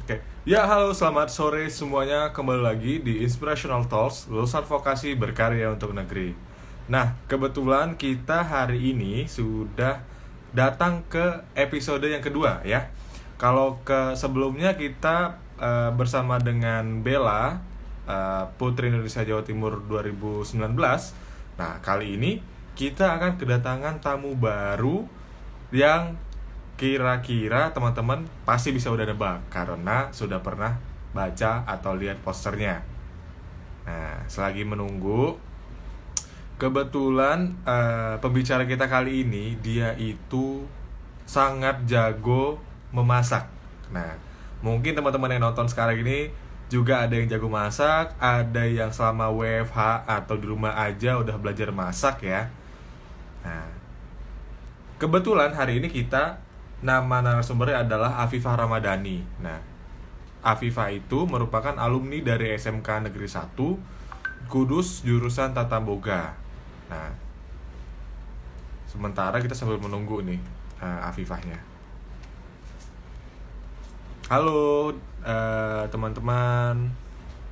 Oke, ya halo selamat sore semuanya kembali lagi di Inspirational Talks lulusan vokasi berkarya untuk negeri. Nah, kebetulan kita hari ini sudah datang ke episode yang kedua ya. Kalau ke sebelumnya kita bersama dengan Bella, Putri Indonesia Jawa Timur 2019. Nah, kali ini kita akan kedatangan tamu baru yang kira-kira teman-teman pasti bisa udah nebak karena sudah pernah baca atau lihat posternya. Nah, selagi menunggu, kebetulan pembicara kita kali ini dia itu sangat jago memasak. Nah, mungkin teman-teman yang nonton sekarang ini juga ada yang jago masak, ada yang selama WFH atau di rumah aja udah belajar masak ya. Nah, kebetulan hari ini kita nama narasumbernya adalah Afifah Ramadhani. Nah, Afifah itu merupakan alumni dari SMK Negeri 1 Kudus jurusan Tata Boga. Nah, sementara kita sambil menunggu nih Afifahnya. Halo teman-teman,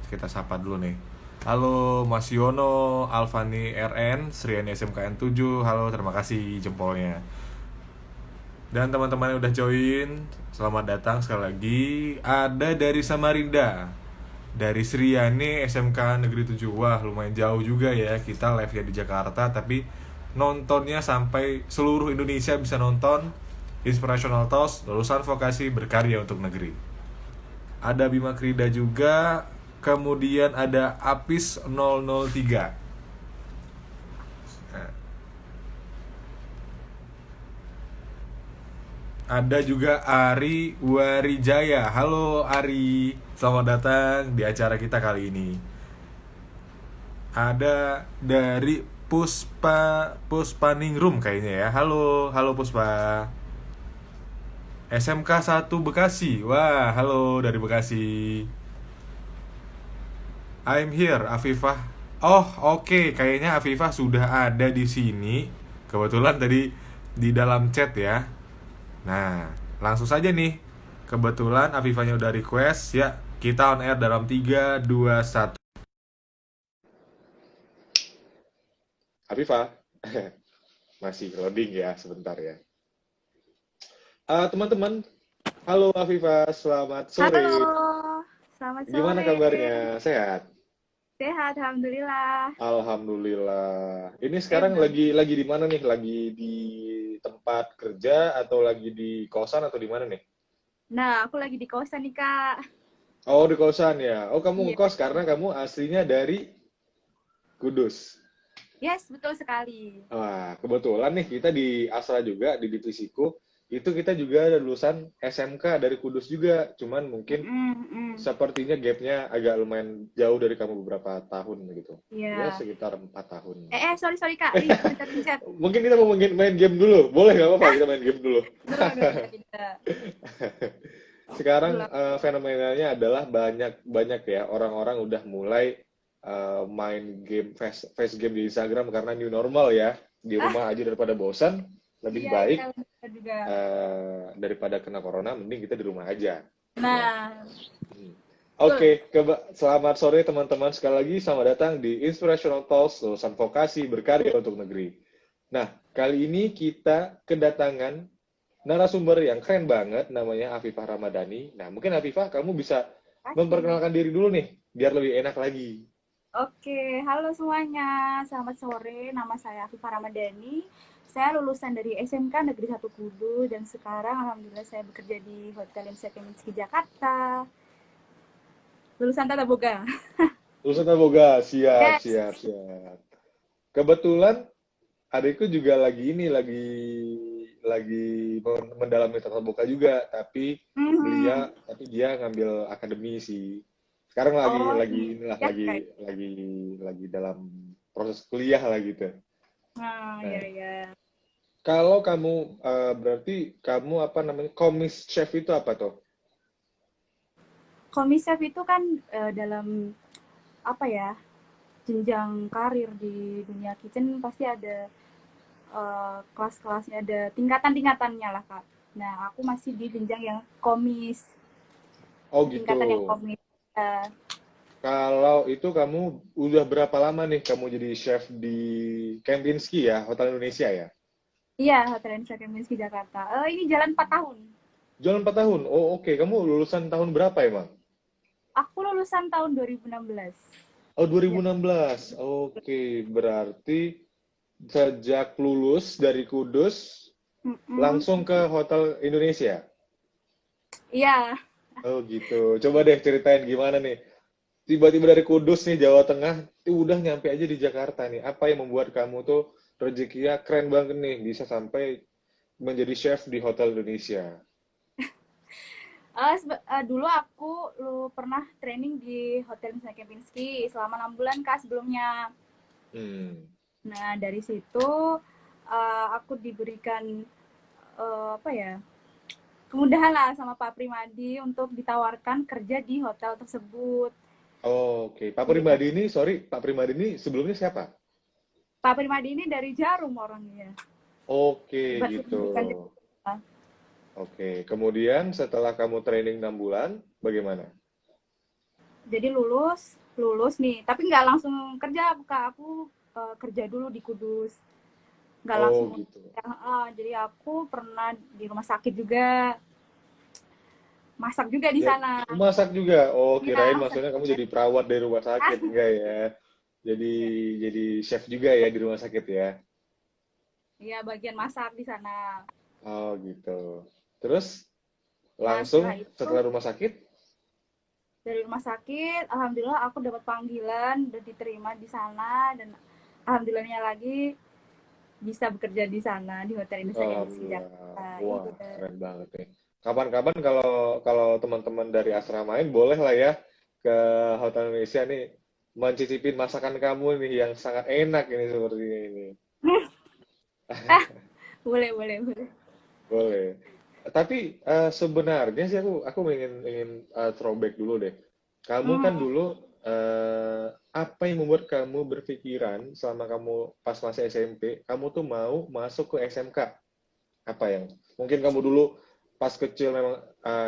kita sapa dulu nih. Halo Mas Yono, Alfani RN, Sriani SMKN 7. Halo, terima kasih jempolnya. Dan teman-teman yang udah join, selamat datang sekali lagi. Ada dari Samarinda, dari Sriani SMK Negeri 7. Wah, lumayan jauh juga ya. Kita live-nya di Jakarta, tapi nontonnya sampai seluruh Indonesia bisa nonton Inspirational Talks lulusan vokasi berkarya untuk negeri. Ada Bima Krida juga. Kemudian ada Apis 003. Ada juga Ari Warijaya. Halo Ari, selamat datang di acara kita kali ini. Ada dari Puspaningrum kayaknya ya. Halo, halo Puspa. SMK 1 Bekasi. Wah, halo dari Bekasi. I'm here, Afifah. Oh, oke. Kayaknya Afifah sudah ada di sini. Kebetulan tadi di dalam chat ya. Nah, langsung saja nih. Kebetulan Afifahnya udah request. Ya, kita on air dalam 3, 2, 1. Afifah. Masih loading ya, sebentar ya. Teman-teman, halo Afifah, selamat sore. Halo, selamat Gimana sore. kabarnya? Sehat? Sehat, alhamdulillah. Alhamdulillah. Ini sekarang Nah, lagi di mana nih? Lagi di tempat kerja atau lagi di kosan atau di mana nih? aku lagi di kosan nih, Kak. Oh, di kosan ya. Oh, kamu Iya. ngekos karena kamu aslinya dari Kudus. Yes, betul sekali. Wah, kebetulan nih kita di Asra juga di divisiku. Itu kita juga ada lulusan SMK dari Kudus juga. Cuman mungkin Mm-mm. sepertinya gapnya agak lumayan jauh dari kamu beberapa tahun gitu. Ya, Iya. sekitar 4 tahun. Sorry, Kak. Ih, pencet-pencet. Mungkin kita mau main game dulu. Boleh nggak apa-apa kita main game dulu. Aduh, tidak. Sekarang Belum. fenomenanya adalah banyak ya orang-orang udah mulai main game face game di Instagram karena new normal ya. Di Ah, rumah aja daripada bosan, lebih iya, iya, baik benar juga. daripada kena corona, mending kita di rumah aja. Ya. Nah, Hmm. betul. Oke, selamat sore teman-teman. Sekali lagi selamat datang di Inspirational Talks lulusan vokasi berkarya untuk negeri. Nah, kali ini kita kedatangan narasumber yang keren banget, namanya Afifah Ramadhani. Nah, mungkin Afifah, kamu bisa Kasih. memperkenalkan diri dulu nih, biar lebih enak lagi. Oke, halo semuanya. Selamat sore. Nama saya Afifah Ramadhani. Saya lulusan dari SMK Negeri 1 Kudus dan sekarang alhamdulillah saya bekerja di Hotel Insekinski Jakarta. Lulusan Tata Boga. Lulusan Boga, siap, Yes. siap, siap. Kebetulan adikku juga lagi ini, lagi mendalami tatap muka juga, Mhm. tapi dia ngambil akademi sih. Sekarang Oh lagi iya, inilah, Kak. lagi dalam proses kuliah lah gitu. Nah, Nah, ya ya. kalau kamu berarti kamu apa namanya komis chef itu apa tuh? Komisef itu kan dalam apa ya? Jenjang karir di dunia kitchen pasti ada kelas-kelasnya, ada tingkatan-tingkatannya lah, Kak. Nah, aku masih di jenjang yang komis. Oh di gitu. tingkatan yang komit. Kalau itu kamu udah berapa lama nih kamu jadi chef di Kempinski ya, Hotel Indonesia ya? Iya, Hotel Indonesia Kempinski Jakarta. Ini jalan 4 tahun. Jalan 4 tahun. Oh oke, kamu lulusan tahun berapa emang? Aku lulusan tahun 2016. Oh Ya. 2016. Oke, berarti sejak lulus dari Kudus Mm-mm. langsung ke Hotel Indonesia. Iya. Oh gitu. Coba deh ceritain gimana nih. Tiba-tiba dari Kudus nih Jawa Tengah, tuh udah nyampe aja di Jakarta nih. Apa yang membuat kamu tuh rezekinya keren banget nih bisa sampai menjadi chef di Hotel Indonesia? Dulu aku pernah training di Hotel Indonesia Kempinski selama 6 bulan Kak sebelumnya. Hmm. Nah, dari situ aku diberikan apa ya? Kemudahan lah sama Pak Primadi untuk ditawarkan kerja di hotel tersebut. Oke, Pak Iya. Primadi ini, sorry, Pak Primadi ini sebelumnya siapa? Pak Primadi ini dari Jarum orangnya. Oke, gitu. Bukan Jakarta. Oke, kemudian setelah kamu training 6 bulan, bagaimana? Jadi lulus nih, tapi nggak langsung kerja, Kak. Aku kerja dulu di Kudus. Nggak Oh, langsung. gitu. Jadi aku pernah di rumah sakit juga, masak juga di Ya, sana. masak juga. Oh, Iya, kirain masak maksudnya kamu juga. jadi perawat dari rumah sakit, Ah, enggak ya? Jadi iya, jadi chef juga ya di rumah sakit ya. iya bagian masak di sana. Oh, gitu. Terus Nah, langsung setelah itu setelah rumah sakit, dari rumah sakit, alhamdulillah aku dapat panggilan dan diterima di sana dan alhamdulillahnya lagi bisa bekerja di sana di Hotel Indonesia Kempinski alhamdulillah. Jakarta. Wah, Iya. keren banget nih. Kapan-kapan kalau kalau teman-teman dari asramain boleh lah ya ke Hotel Indonesia nih mencicipin masakan kamu nih yang sangat enak ini seperti ini. Ah, boleh, boleh, boleh. Boleh. Tapi sebenarnya sih aku ingin throwback dulu deh. Kamu kan Hmm. dulu apa yang membuat kamu berpikiran selama kamu pas masih SMP, kamu tuh mau masuk ke SMK? Apa yang mungkin kamu dulu pas kecil memang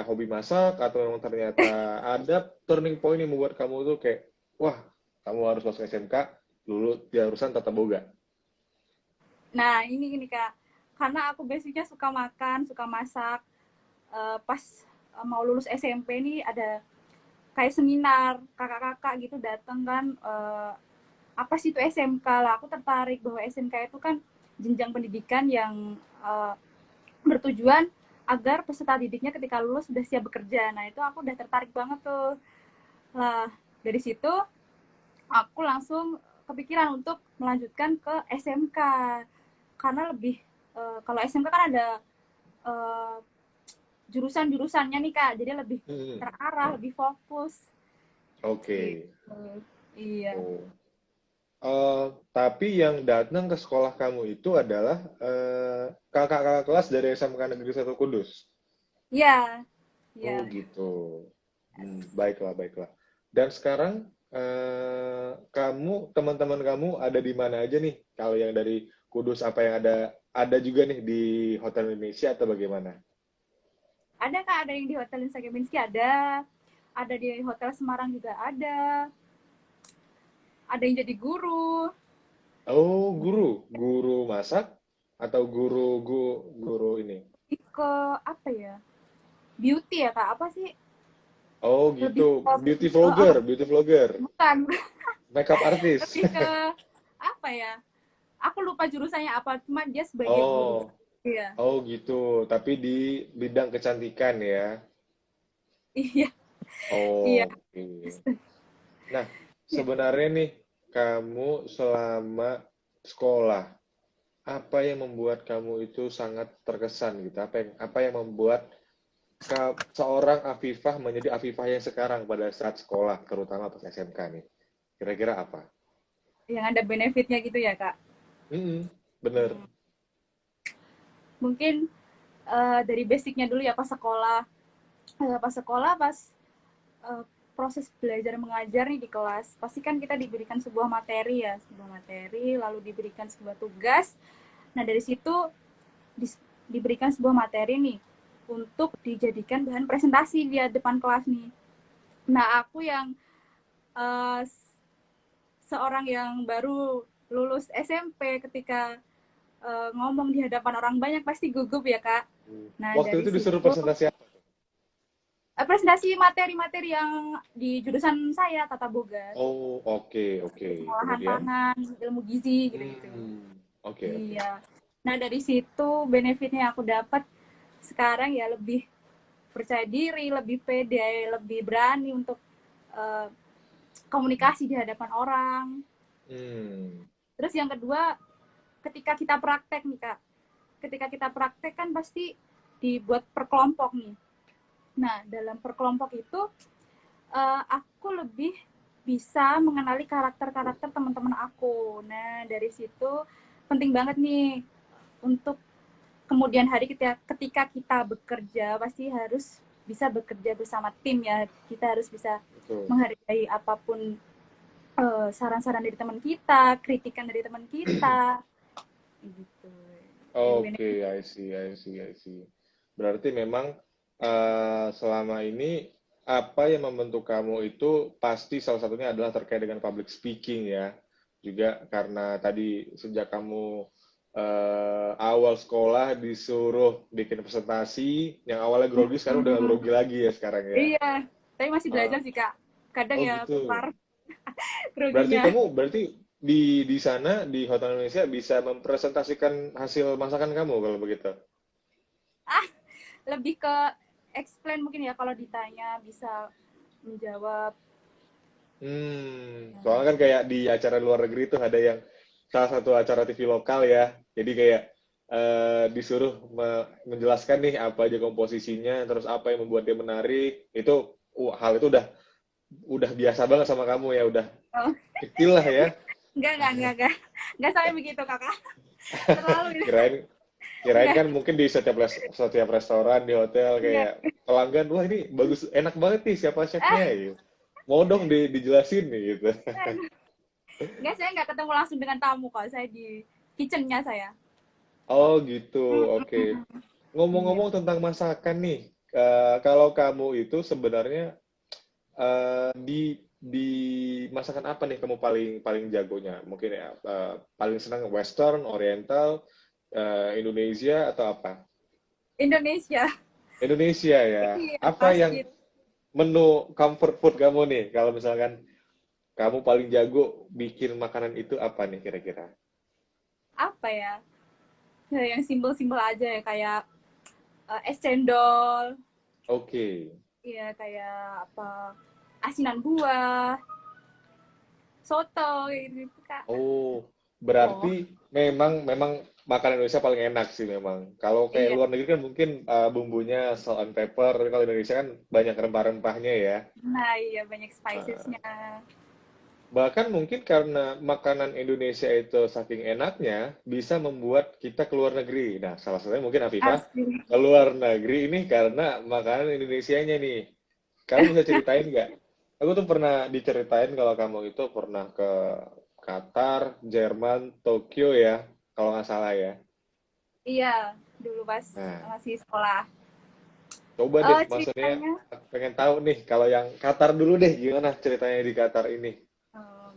hobi masak atau memang ternyata ada turning point yang membuat kamu tuh kayak wah kamu harus masuk SMK dulu jurusan tata boga. Nah, ini Kak. Karena aku basicnya suka makan, suka masak. Pas mau lulus SMP nih ada kayak seminar kakak-kakak gitu datang kan apa sih itu SMK lah aku tertarik bahwa SMK itu kan jenjang pendidikan yang bertujuan agar peserta didiknya ketika lulus sudah siap bekerja. Nah itu aku udah tertarik banget tuh. Lah dari situ aku langsung kepikiran untuk melanjutkan ke SMK karena lebih kalau SMK kan ada eh, jurusan-jurusannya nih Kak, jadi lebih Hmm, terarah, lebih fokus. oke. Gitu. Iya. Oh. Tapi yang datang ke sekolah kamu itu adalah kakak-kakak kelas dari SMK Negeri 1 Kudus. Iya, Oh iya. gitu. Baiklah, baiklah. Dan sekarang teman-teman kamu ada di mana aja nih? Kalau yang dari Kudus, apa yang ada juga nih di Hotel Indonesia atau bagaimana? Ada Kak, ada yang di Hotel Indonesia Kempinski ada di Hotel Semarang juga ada yang jadi guru. Oh, guru masak atau guru ini? Lebih ke apa ya? Beauty ya Kak, apa sih? Oh Lebih gitu, ke beauty vlogger, bukan, makeup artist. lebih ke apa ya? Aku lupa jurusannya apa, cuma dia sebagai guru. Oh, Iya, oh gitu. Tapi di bidang kecantikan ya. iya, iya. Oke. Nah, sebenarnya nih, kamu selama sekolah, apa yang membuat kamu itu sangat terkesan gitu? Apa yang membuat seorang Afifah menjadi Afifah yang sekarang pada saat sekolah, terutama pas SMK nih? Kira-kira apa? Yang ada benefitnya gitu ya Kak. Bener. Mungkin dari basicnya dulu ya pas sekolah. Pas eh, proses belajar mengajar nih di kelas, pasti kan kita diberikan sebuah materi ya, sebuah materi, lalu diberikan sebuah tugas. Nah dari situ diberikan sebuah materi nih. untuk dijadikan bahan presentasi di depan kelas nih. Nah, aku yang eh, seorang yang baru lulus SMP, ketika ngomong di hadapan orang banyak pasti gugup ya, Kak. Nah, Waktu dari itu situ disuruh presentasi apa? presentasi materi-materi yang di jurusan saya, Tata Boga, Oh, oke, oke. olahan Kemudian? pangan, ilmu gizi gitu-gitu. Oke, oke. Iya. Nah, dari situ benefitnya yang aku dapat sekarang ya lebih percaya diri, lebih pede, lebih berani untuk eh, komunikasi di hadapan orang. Hmm, Terus yang kedua, ketika kita praktek nih, Kak. Ketika kita praktek kan pasti dibuat per kelompok nih. Nah, dalam per kelompok itu aku lebih bisa mengenali karakter-karakter teman-teman aku. Nah, dari situ penting banget nih untuk kemudian hari ketika kita bekerja pasti harus bisa bekerja bersama tim ya. Kita harus bisa betul. menghargai apapun saran-saran dari teman kita, kritikan dari teman kita, gitu. Jadi Oke, I see, I see, I see. Berarti memang selama ini apa yang membentuk kamu itu pasti salah satunya adalah terkait dengan public speaking ya. Juga karena tadi sejak kamu awal sekolah disuruh bikin presentasi, yang awalnya grogi sekarang udah gak grogi lagi ya sekarang ya. iya, tapi masih Ah, belajar sih, Kak. Kadang oh ya gitu. pupar Berarti groginya. kamu di sana di Hotel Indonesia bisa mempresentasikan hasil masakan kamu kalau begitu. Ah, lebih ke explain mungkin ya, kalau ditanya bisa menjawab. Soalnya kan kayak di acara luar negeri tuh ada yang salah satu acara TV lokal ya. Jadi kayak disuruh menjelaskan nih apa aja komposisinya, terus apa yang membuat dia menarik. Itu hal itu udah biasa banget sama kamu ya, udah Oh, kecil lah ya. enggak sampai begitu, Kakak. Terlalu Kirain kirain enggak, kan mungkin di setiap restoran di hotel enggak. kayak pelanggan, wah ini bagus, enak banget nih siapa chefnya gitu. Mau dong dijelasin nih gitu. Enggak, saya enggak ketemu langsung dengan tamu kok. Saya di kitchen-nya saya. Oh gitu, oke. Iya. Ngomong-ngomong tentang masakan nih, kalau kamu itu sebenarnya di masakan apa nih kamu paling paling jagonya? Mungkin ya paling senang Western, Oriental, Indonesia atau apa? Indonesia. Indonesia ya. Iya, Apa yang pasti. menu comfort food kamu nih? Kalau misalkan kamu paling jago bikin makanan itu apa nih kira-kira? Apa ya? Yang simpel-simpel aja ya, kayak es cendol, Oke. ya kayak apa, asinan buah, soto gitu, Kak. Oh, Oh, berarti memang memang makanan Indonesia paling enak sih memang. Kalau kayak iya. luar negeri kan mungkin bumbunya salt and pepper, tapi kalau Indonesia kan banyak rempah-rempahnya ya. Nah, iya banyak Nah, spicesnya. bahkan mungkin karena makanan Indonesia itu saking enaknya, bisa membuat kita keluar negeri. Nah, salah satunya mungkin Afifah Asli. keluar negeri ini karena makanan Indonesianya nih. Kamu bisa ceritain nggak? Aku tuh pernah diceritain kalau kamu itu pernah ke Qatar, Jerman, Tokyo ya, kalau nggak salah ya. Iya, dulu pas Nah, masih sekolah. coba deh, maksudnya Ceritanya, aku pengen tahu nih, kalau yang Qatar dulu deh, gimana ceritanya di Qatar ini? em,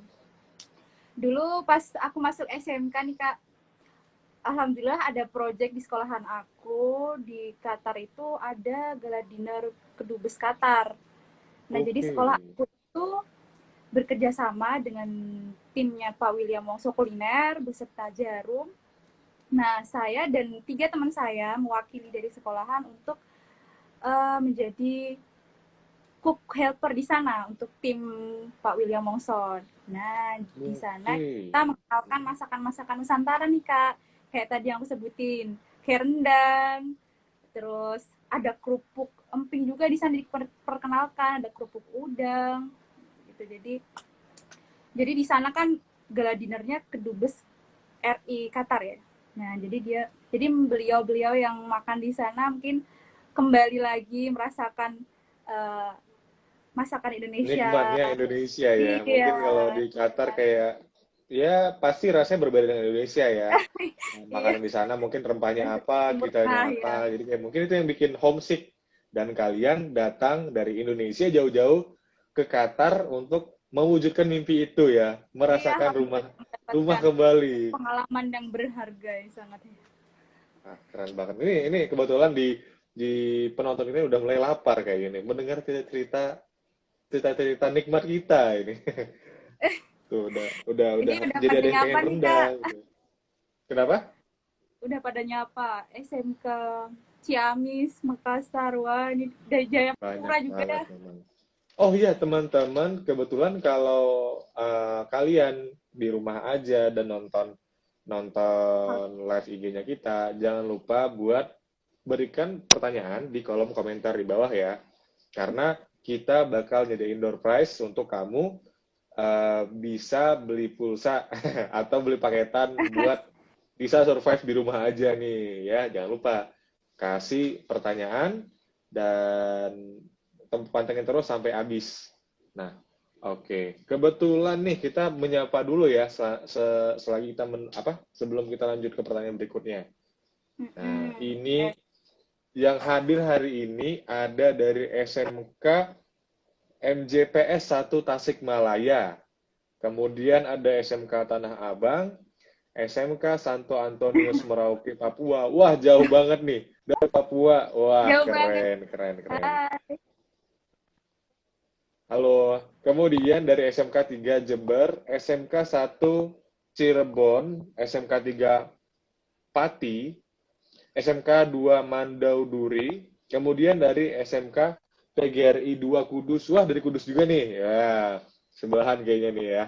dulu pas aku masuk SMK nih, Kak, alhamdulillah ada project di sekolahan aku di Qatar, itu ada gala dinner kedubes Qatar. Nah, jadi Oke, sekolah aku itu bekerja sama dengan timnya Pak William Wongso Kuliner beserta Jarum. Nah, saya dan 3 teman saya mewakili dari sekolahan untuk menjadi cook helper di sana untuk tim Pak William Wongso. Nah, di sana oke. kita mengenalkan masakan-masakan Nusantara nih, Kak. Kayak tadi yang aku sebutin, kayak rendang, terus ada kerupuk emping juga di sana diperkenalkan, ada kerupuk udang gitu. Jadi di sana kan gala dinernya kedubes RI Qatar ya. Nah, jadi beliau-beliau yang makan di sana mungkin kembali lagi merasakan eh, masakan Indonesia. Nikmatnya Indonesia ya. Iya, Mungkin kalau di Qatar kayak ya pasti rasanya berbeda dengan Indonesia ya. Iya, Makanan di sana mungkin rempahnya dari apa, Timur Tengah kitanya ya. apa. Jadi kayak mungkin itu yang bikin homesick. Dan kalian datang dari Indonesia jauh-jauh ke Qatar untuk mewujudkan mimpi itu ya, Iya, merasakan rumah mendapatkan kembali. pengalaman yang berharga ya, sangat ya. Ah, keren banget. Ini kebetulan di penonton ini udah mulai lapar kayak gini, mendengar cerita-cerita nikmat kita ini. Tuh udah Ini udah jadi pada ada yang nyapa pengen nih Kak. rendang gitu. Kenapa? Udah pada nyapa. SMK Ciamis, Makassar. Wah, ini dari Banyak Jayapura juga banget ya. memang. Oh iya teman-teman, kebetulan kalau kalian di rumah aja dan nonton nonton live IG-nya kita, jangan lupa buat berikan pertanyaan di kolom komentar di bawah ya. Karena kita bakal nyediain door prize untuk kamu bisa beli pulsa atau beli paketan buat bisa survive di rumah aja nih ya. Jangan lupa kasih pertanyaan dan pantengin terus sampai habis. Nah, oke. Kebetulan nih kita menyapa dulu ya selagi kita sebelum kita lanjut ke pertanyaan berikutnya. Nah, ini yang hadir hari ini ada dari SMK MJPS 1 Tasikmalaya. Kemudian ada SMK Tanah Abang, SMK Santo Antonius Merauke, Papua. Wah, jauh banget nih dari Papua. Wah, Jauh banget. keren, keren, keren. Hai. Halo. Kemudian dari SMK 3 Jember, SMK 1 Cirebon, SMK 3 Pati, SMK 2 Mandauduri, kemudian dari SMK PGRI 2 Kudus. Wah, dari Kudus juga nih. Ya, sebelahan kayaknya nih ya.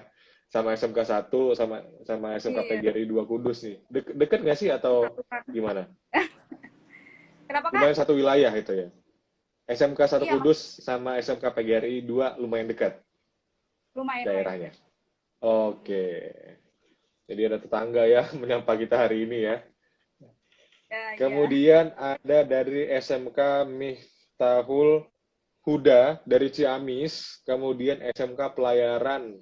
Sama SMK 1 sama SMK Iya, PGRI 2 Kudus nih. Deket nggak sih atau satu. gimana? Kenapa Kak? Lumayan satu wilayah itu ya. SMK 1 Iya, Kudus sama SMK PGRI 2 lumayan dekat lumayan lah ya. daerahnya. Oke. Jadi ada tetangga ya menyapa kita hari ini ya. Ya, ya. Kemudian ada dari SMK Miftahul Huda dari Ciamis, kemudian SMK Pelayaran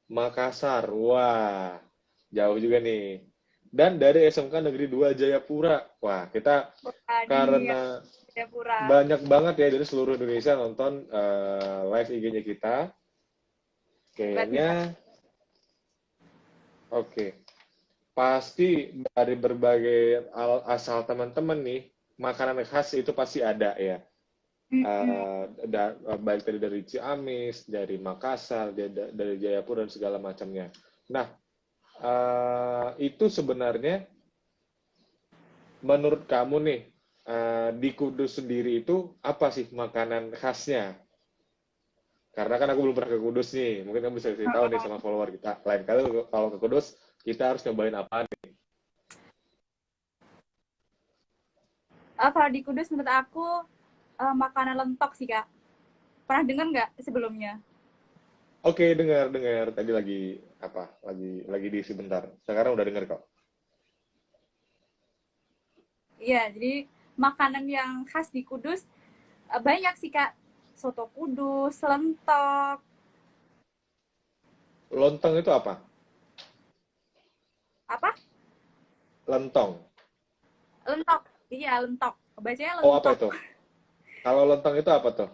Makassar. Wah, jauh juga nih. Dan dari SMK Negeri 2 Jayapura. Wah, kita Wah, di karena Jayapura. banyak banget ya dari seluruh Indonesia nonton live IG-nya kita. Hebat, hebat. Kayaknya oke. Pasti dari berbagai asal teman-teman nih, makanan khas itu pasti ada ya. Baik dari Ciamis, dari Makassar, dari Jayapura dan segala macamnya. Nah, itu sebenarnya menurut kamu nih di Kudus sendiri itu apa sih makanan khasnya? Karena kan aku belum pernah ke Kudus nih, mungkin kamu bisa kasih tahu nih sama follower kita. Lain kali kalau ke Kudus, kita harus nyobain apa nih? Kalau di Kudus menurut aku makanan lentok sih Kak. Pernah dengar nggak sebelumnya? Oke, dengar. Tadi lagi apa? Lagi diisi bentar. Sekarang udah dengar kok. Iya, jadi makanan yang khas di Kudus banyak sih Kak. Soto Kudus, lentok. Lontong itu apa? Apa? Lentong. Lentok. Iya, lentok. Bacanya Oh, apa lentok. itu? Kalau lontong itu apa tuh?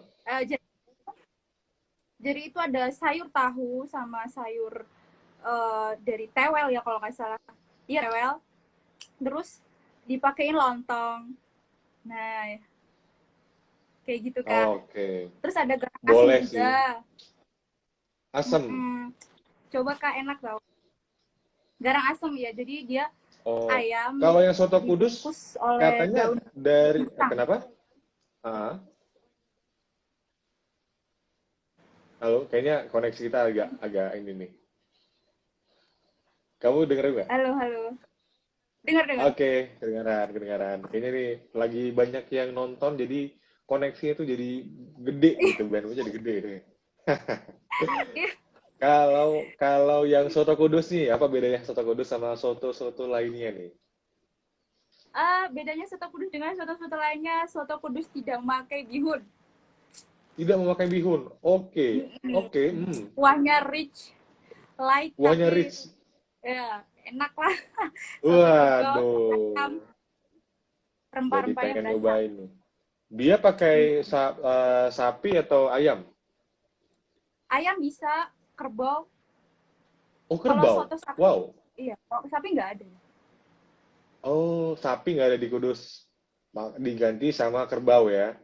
Jadi itu ada sayur tahu sama sayur dari tewel ya kalau nggak salah. Iya, tewel. Terus dipakein lontong. Nah, kayak gitu Kak. Oke. Terus ada garang asem Boleh sih. juga. Asem. Coba Kak, enak tau. Garang asem ya, jadi dia Oh. ayam Kalau yang soto Kudus dibungkus oleh katanya daun dari pisang. kenapa? Halo, kayaknya koneksi kita agak ini nih. Kamu denger nggak? Halo. Dengar. Oke, kedengaran. Kayaknya nih lagi banyak yang nonton, jadi koneksinya tuh jadi gede gitu, bandnya jadi gede nih. Kalau yang soto Kudus nih, apa bedanya soto Kudus sama soto-soto lainnya nih? Bedanya soto Kudus dengan soto-soto lainnya, soto Kudus tidak memakai bihun. Tidak memakai bihun. Oke. Kuahnya rich, light Kuahnya tapi rich. Ya, enak lah. Soto gempol, ayam, Waduh, jadi rempah-rempahnya pengen berasa. nyobain nih. Dia pakai Iya. sapi atau ayam? Ayam bisa, kerbau. Oh, Kalau kerbau. soto sapi, Wow. iya. Kalau sapi nggak ada. Oh, sapi nggak ada di Kudus. Diganti sama kerbau ya.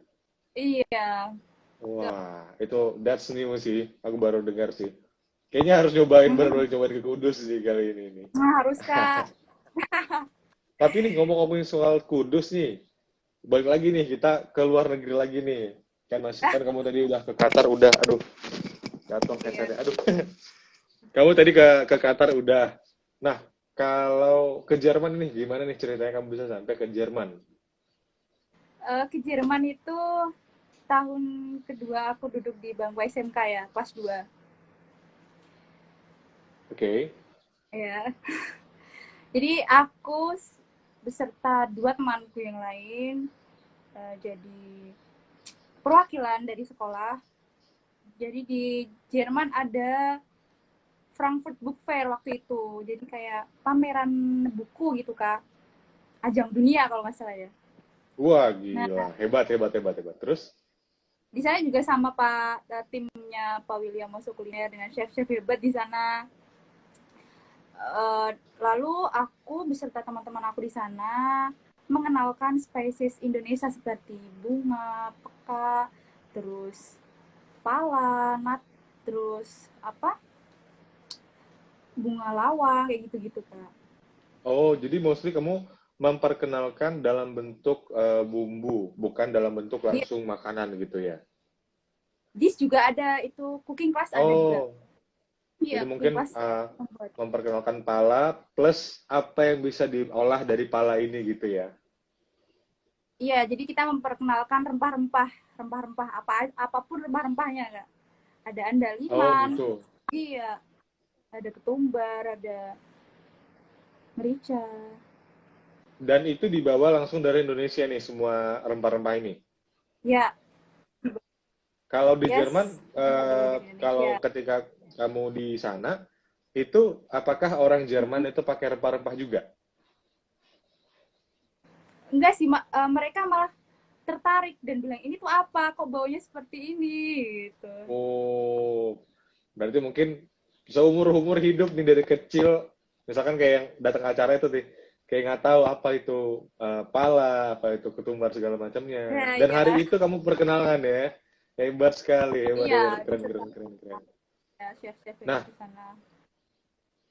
Iya. Tuh. Wah, itu that's new sih. Aku baru dengar sih. Kayaknya harus nyobain, baru Hmm, nyobain ke Kudus sih kali ini. nah, harus Kak. Tapi nih ngomong-ngomongin soal Kudus nih, balik lagi nih kita ke luar negeri lagi nih. Kan kamu tadi udah ke Qatar udah, aduh, jatuh Iya. headsetnya, aduh. Kamu tadi ke Qatar udah. Nah, kalau ke Jerman nih gimana nih ceritanya kamu bisa sampai ke Jerman? Ke Jerman itu tahun kedua aku duduk di bangku SMK ya, kelas 2. Oke. Ya. Jadi aku beserta dua temanku yang lain jadi perwakilan dari sekolah. Jadi di Jerman ada Frankfurt Book Fair waktu itu. Jadi kayak pameran buku gitu Kak. Ajang dunia kalau nggak salah ya. Wah, Nah, gila. Hebat, hebat, hebat, hebat. Terus? di sana juga sama timnya Pak William masuk kuliner dengan chef-chef hebat di sana. Lalu aku beserta teman-teman aku di sana mengenalkan spesies Indonesia seperti bunga, peka, terus pala, terus apa bunga lawang kayak gitu-gitu Kak. Oh, jadi mostly kamu memperkenalkan dalam bentuk bumbu, bukan dalam bentuk Di langsung makanan gitu ya? dis juga ada itu cooking class ada juga. Oh, Iya, jadi cooking mungkin class membuat. memperkenalkan pala plus apa yang bisa diolah dari pala ini gitu ya? Iya, jadi kita memperkenalkan rempah-rempah apa apapun rempah-rempahnya Kak. Ada Oh, andaliman, gitu. iya, ada ketumbar, ada merica. Dan itu dibawa langsung dari Indonesia nih, semua rempah-rempah ini. Ya, Kalau di Jerman, yes, dibawa dari kalau Indonesia. ketika kamu di sana, itu apakah orang Jerman itu pakai rempah-rempah juga? Enggak sih, mereka malah tertarik dan bilang ini tuh apa, kok baunya seperti ini gitu. Oh, berarti mungkin seumur-umur hidup nih dari kecil, misalkan kayak yang datang acara itu nih, kayak nggak tahu apa itu pala, apa itu ketumbar segala macamnya. Ya, Dan hari iya, itu kamu perkenalkan ya, hebat sekali, hebat, hebat, iya, keren, keren, keren, keren. ya, chef-chef hebat Nah, di sana.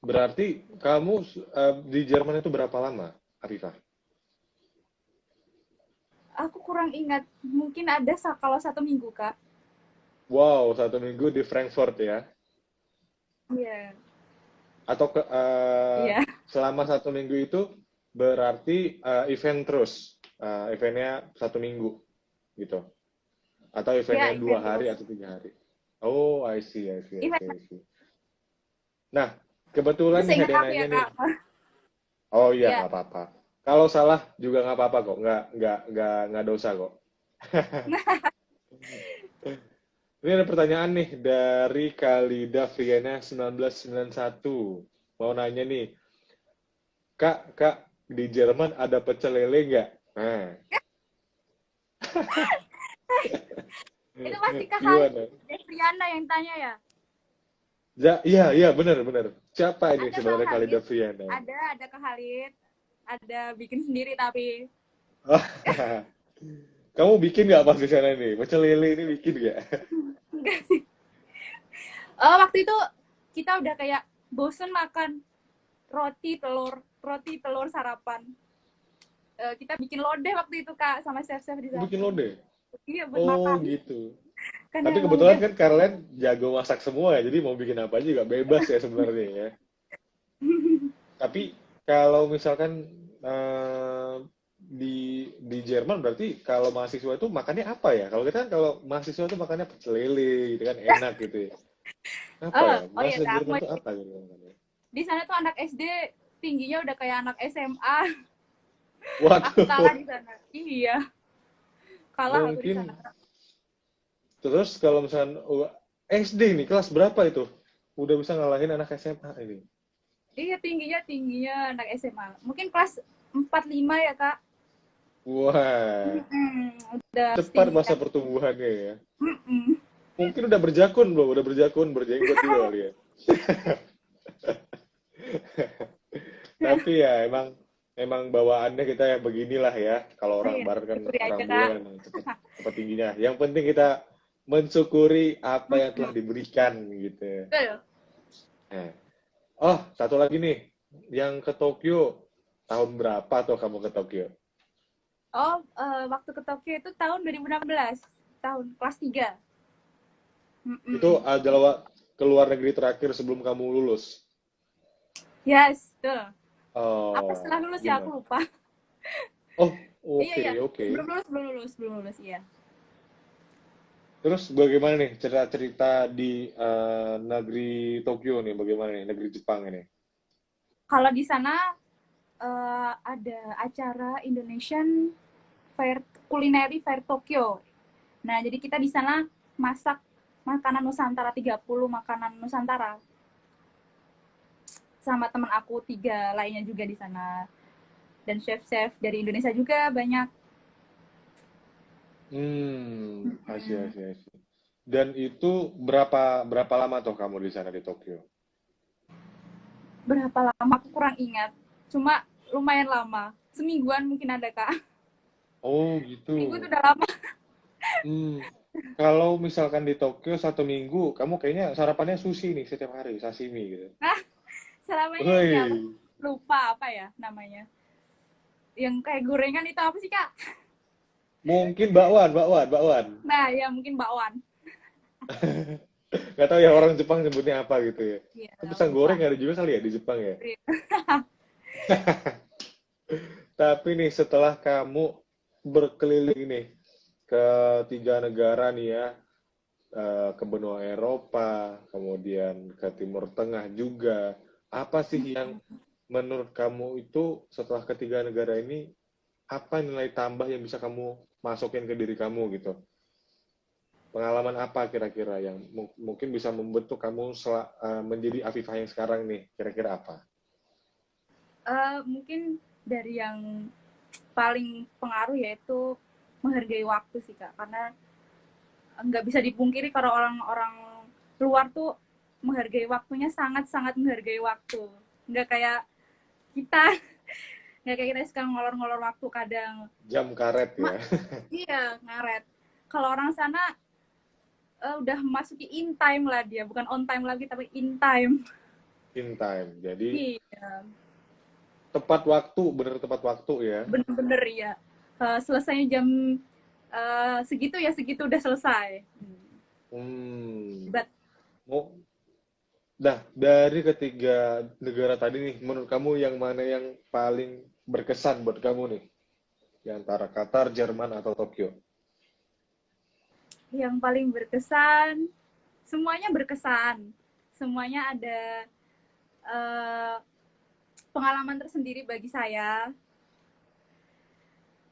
berarti kamu di Jerman itu berapa lama, Afifah? Aku kurang ingat, mungkin ada kalau 1 minggu Kak. Wow, 1 minggu di Frankfurt ya? Iya, Atau iya, selama 1 minggu itu berarti event terus, eventnya 1 minggu gitu, atau ya eventnya dua event hari terus. atau 3 hari? Oh, I see, I see, I see, Event I see. Nah, kebetulan terus nih ada ingat yang aku nanya ya nih. Kak. Oh iya, Ya, nggak apa-apa. Kalau salah juga nggak apa-apa kok, nggak dosa kok. Ini ada pertanyaan nih dari Kalida Viana 1991. Mau nanya nih, Kak, di Jerman ada pecel lele nggak? Nah, itu pasti kakak gimana? Devriana yang tanya ya. Iya, iya, benar, benar. Siapa ini Ada Kak sebenarnya Kalida Khalid, Viana? ada Kak Khalid, ada bikin sendiri tapi Oh, kamu bikin nggak pas di sana nih? Pecel lele ini bikin nggak? enggak sih. Waktu itu kita udah kayak bosen makan roti telur sarapan. Kita bikin lodeh waktu itu Kak sama chef-chef di Bikin sana. lode? Iya buat Oh, makan. gitu. Karena Tapi emang kebetulan udah kan kalian jago masak semua ya, jadi mau bikin apa aja juga bebas ya sebenarnya ya. Tapi kalau misalkan eh, di Jerman berarti kalau mahasiswa itu makannya apa ya? Kalau kita kan kalau mahasiswa itu makannya pecel lele gitu kan enak gitu ya. Apa ya? oh iya Bahasa Kak, Jerman itu apa gitu makannya? di sana tuh anak SD tingginya udah kayak anak SMA. Aku kalah Waduh, di sana. Iya, kalah aku di sana. mungkin terus kalau misalkan SD nih kelas berapa itu? Udah bisa ngalahin anak SMA ini. Iya, tingginya anak SMA. Mungkin kelas 4 5 ya, Kak. Wah, Udah cepat setinggi masa kan. pertumbuhannya ya. Mm-mm. Mungkin udah berjakun belum? Udah berjakun, berjenggot juga kali ya. Tapi ya emang emang bawaannya kita ya beginilah ya. Kalau orang Iya, barat kan syukuri orang aja, bule Kak. kan emang cepet cepet tingginya. Yang penting kita mensyukuri apa yang telah Mm-mm. diberikan gitu ya. Betul. Nah, oh, satu lagi nih. Yang ke Tokyo tahun berapa tuh kamu ke Tokyo? Oh, waktu ke Tokyo itu tahun 2016, tahun kelas 3. Itu Mm-mm. adalah ke luar negeri terakhir sebelum kamu lulus. Yes, betul. Apa setelah Oh, lulus ya, gimana? aku lupa. Oh, Iya, oke, iya. oke. Sebelum lulus, iya. Terus bagaimana nih cerita-cerita di negeri Tokyo nih? Bagaimana nih negeri Jepang ini? Kalau di sana ada acara Indonesian Fair, Culinary Fair Tokyo. Nah, jadi kita di sana masak makanan Nusantara, 30 makanan Nusantara. Sama teman aku 3 lainnya juga di sana. Dan chef-chef dari Indonesia juga banyak. Asyik, asyik, asyik. Dan itu berapa berapa lama tuh kamu di sana di Tokyo? Berapa lama aku kurang ingat. Cuma lumayan lama. Semingguan mungkin ada, Kak. Oh, Seminggu itu gitu. udah lama. Hmm, kalau misalkan di Tokyo 1 minggu, kamu kayaknya sarapannya sushi nih setiap hari, sashimi gitu. Nah, selamanya ini apa? Woi, Lupa apa ya namanya. Yang kayak gorengan itu apa sih, Kak? mungkin bakwan, bakwan, bakwan. Nah, ya mungkin bakwan. Gak tahu ya orang Jepang nyebutnya apa gitu ya. Iya, Pisang lupa. goreng ada juga kali ya di Jepang ya. Iya. Tapi nih setelah kamu berkeliling nih ke 3 negara nih ya, ke benua Eropa, kemudian ke Timur Tengah juga, apa sih yang menurut kamu itu setelah ke 3 negara ini, apa nilai tambah yang bisa kamu masukin ke diri kamu gitu? Pengalaman apa kira-kira yang mungkin bisa membentuk kamu menjadi Afifah yang sekarang nih? Kira-kira apa? Mungkin dari yang paling pengaruh yaitu menghargai waktu sih, Kak, karena nggak bisa dipungkiri kalau orang-orang luar tuh menghargai waktunya, sangat-sangat menghargai waktu, nggak kayak kita. Nggak kayak kita suka ngolor-ngolor waktu kadang. Jam karet ya, Iya, ngaret. Kalau orang sana udah masuki in time lah, dia bukan on time lagi tapi in time. in time. Jadi Iya, tepat waktu, bener tepat waktu ya. bener-bener ya. Selesainya jam segitu ya, segitu udah selesai. Hmm. But Mau, Nah, dari ketiga negara tadi nih, menurut kamu yang mana yang paling berkesan buat kamu nih? Di antara Qatar, Jerman, atau Tokyo? yang paling berkesan, semuanya berkesan. Semuanya ada eh, pengalaman tersendiri bagi saya.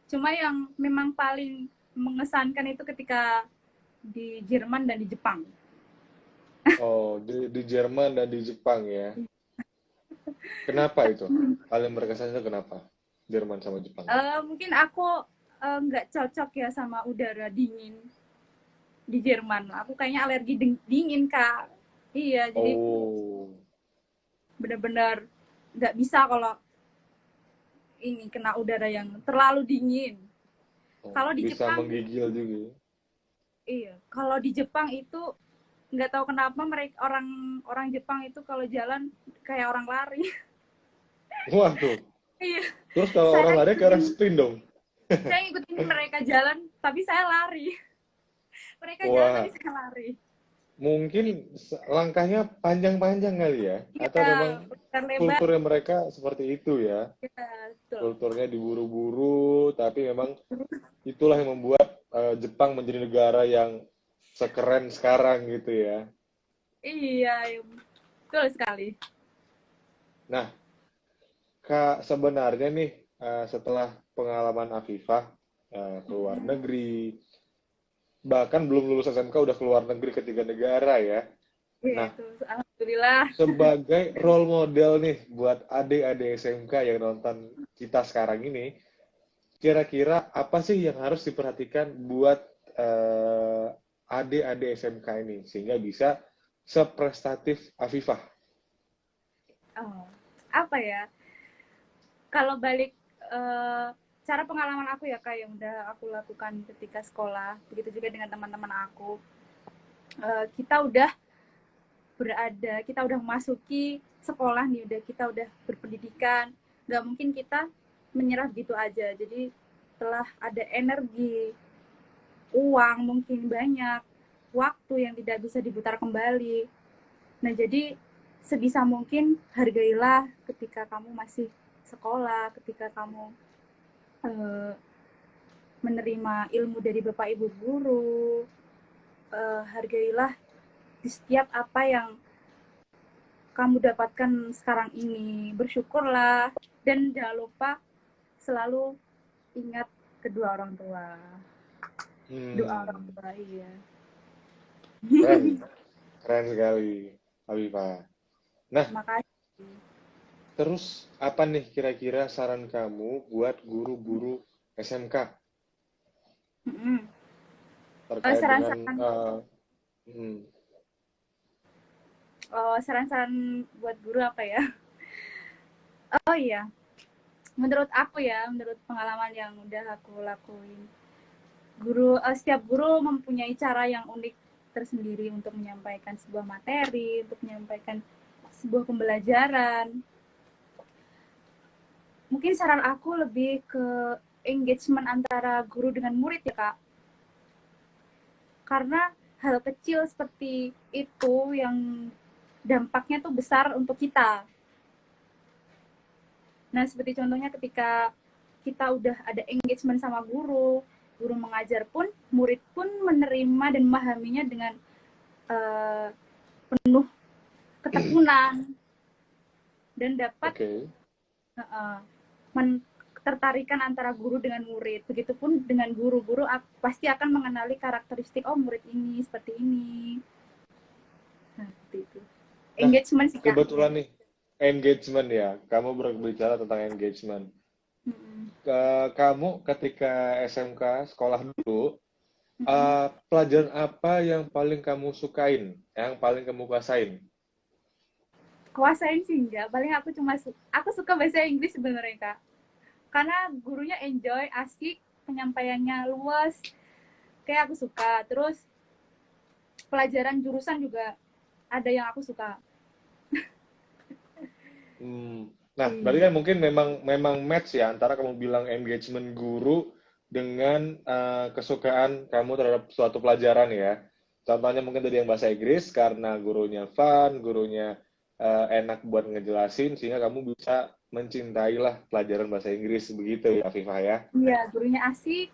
Cuma yang memang paling mengesankan itu ketika di Jerman dan di Jepang. Oh, di Jerman dan di Jepang ya. Kenapa itu? Paling berkesan itu kenapa? Jerman sama Jepang. Mungkin aku nggak cocok ya sama udara dingin di Jerman. Aku kayaknya alergi dingin, Kak. Iya, jadi Oh, benar-benar nggak bisa kalau ini kena udara yang terlalu dingin. oh, Kalau di bisa Jepang, menggigil juga. iya. Kalau di Jepang itu nggak tahu kenapa mereka orang orang Jepang itu kalau jalan kayak orang lari. Wah tuh. Iya, Terus kalau saya orang lari ke arah ngikutin sprint dong. saya ngikutin mereka jalan, tapi saya lari. Mereka jalan tapi Wah, saya lari. mungkin langkahnya panjang-panjang kali ya? Atau Iya, memang lebar-lebar. kulturnya mereka seperti itu ya? Ya, betul. Kulturnya diburu-buru, tapi memang itulah yang membuat Jepang menjadi negara yang sekeren sekarang gitu ya. Iya, iya, betul sekali. Nah, Kak, sebenarnya nih setelah pengalaman Afifah ke luar negeri, bahkan belum lulus SMK udah keluar negeri ke 3 negara ya. Iya, Nah, itu. Alhamdulillah. sebagai role model nih buat adik-adik SMK yang nonton kita sekarang ini, kira-kira apa sih yang harus diperhatikan buat eh, adik-adik SMK ini sehingga bisa seprestatif Afifah? Oh, apa ya? Kalau balik eh, cara pengalaman aku ya kak yang udah aku lakukan ketika sekolah, begitu juga dengan teman-teman aku. Kita udah berada, kita udah memasuki sekolah nih, kita udah berpendidikan, nggak mungkin kita menyerah gitu aja. Jadi telah ada energi, uang mungkin banyak, waktu yang tidak bisa diputar kembali. Nah jadi sebisa mungkin hargailah ketika kamu masih sekolah, ketika kamu eh, menerima ilmu dari bapak ibu guru, hargailah di setiap apa yang kamu dapatkan sekarang ini, bersyukurlah, dan jangan lupa selalu ingat kedua orang tua. Doa orang Hmm, tua, iya. keren, keren sekali, Afifah. Nah, Makasih. terus apa nih kira-kira saran kamu buat guru-guru SMK Mm-mm. terkait dengan Saran-saran hmm, saran-saran buat guru apa ya? Oh iya, menurut aku ya, menurut pengalaman yang udah aku lakuin, setiap guru mempunyai cara yang unik tersendiri untuk menyampaikan sebuah materi, untuk menyampaikan sebuah pembelajaran. Mungkin saran aku lebih ke engagement antara guru dengan murid ya kak, karena hal kecil seperti itu yang dampaknya tuh besar untuk kita. Nah seperti contohnya ketika kita udah ada engagement sama guru, guru mengajar pun, murid pun menerima dan memahaminya dengan uh, penuh ketekunan dan dapat oke. uh, tertarikan antara guru dengan murid. Begitupun dengan guru-guru pasti akan mengenali karakteristik, oh murid ini seperti ini. Nah, seperti itu. Nah, Engagement sih kak. kebetulan nih engagement ya. Kamu berbicara tentang engagement. Mm-mm. Kamu ketika SMK sekolah dulu, Mm-mm. pelajaran apa yang paling kamu sukain, yang paling kamu kuasain? Kuasain sih enggak, paling aku suka bahasa Inggris sebenarnya kak, karena gurunya enjoy, asik, penyampaiannya luas, kayak aku suka. Terus pelajaran jurusan juga ada yang aku suka. Nah, berarti Iya. kan mungkin memang memang match ya antara kamu bilang engagement guru dengan kesukaan kamu terhadap suatu pelajaran ya. Contohnya mungkin tadi yang bahasa Inggris karena gurunya fun, gurunya enak buat ngejelasin sehingga kamu bisa mencintailah pelajaran bahasa Inggris begitu ya, Afifah ya. Iya, gurunya asik.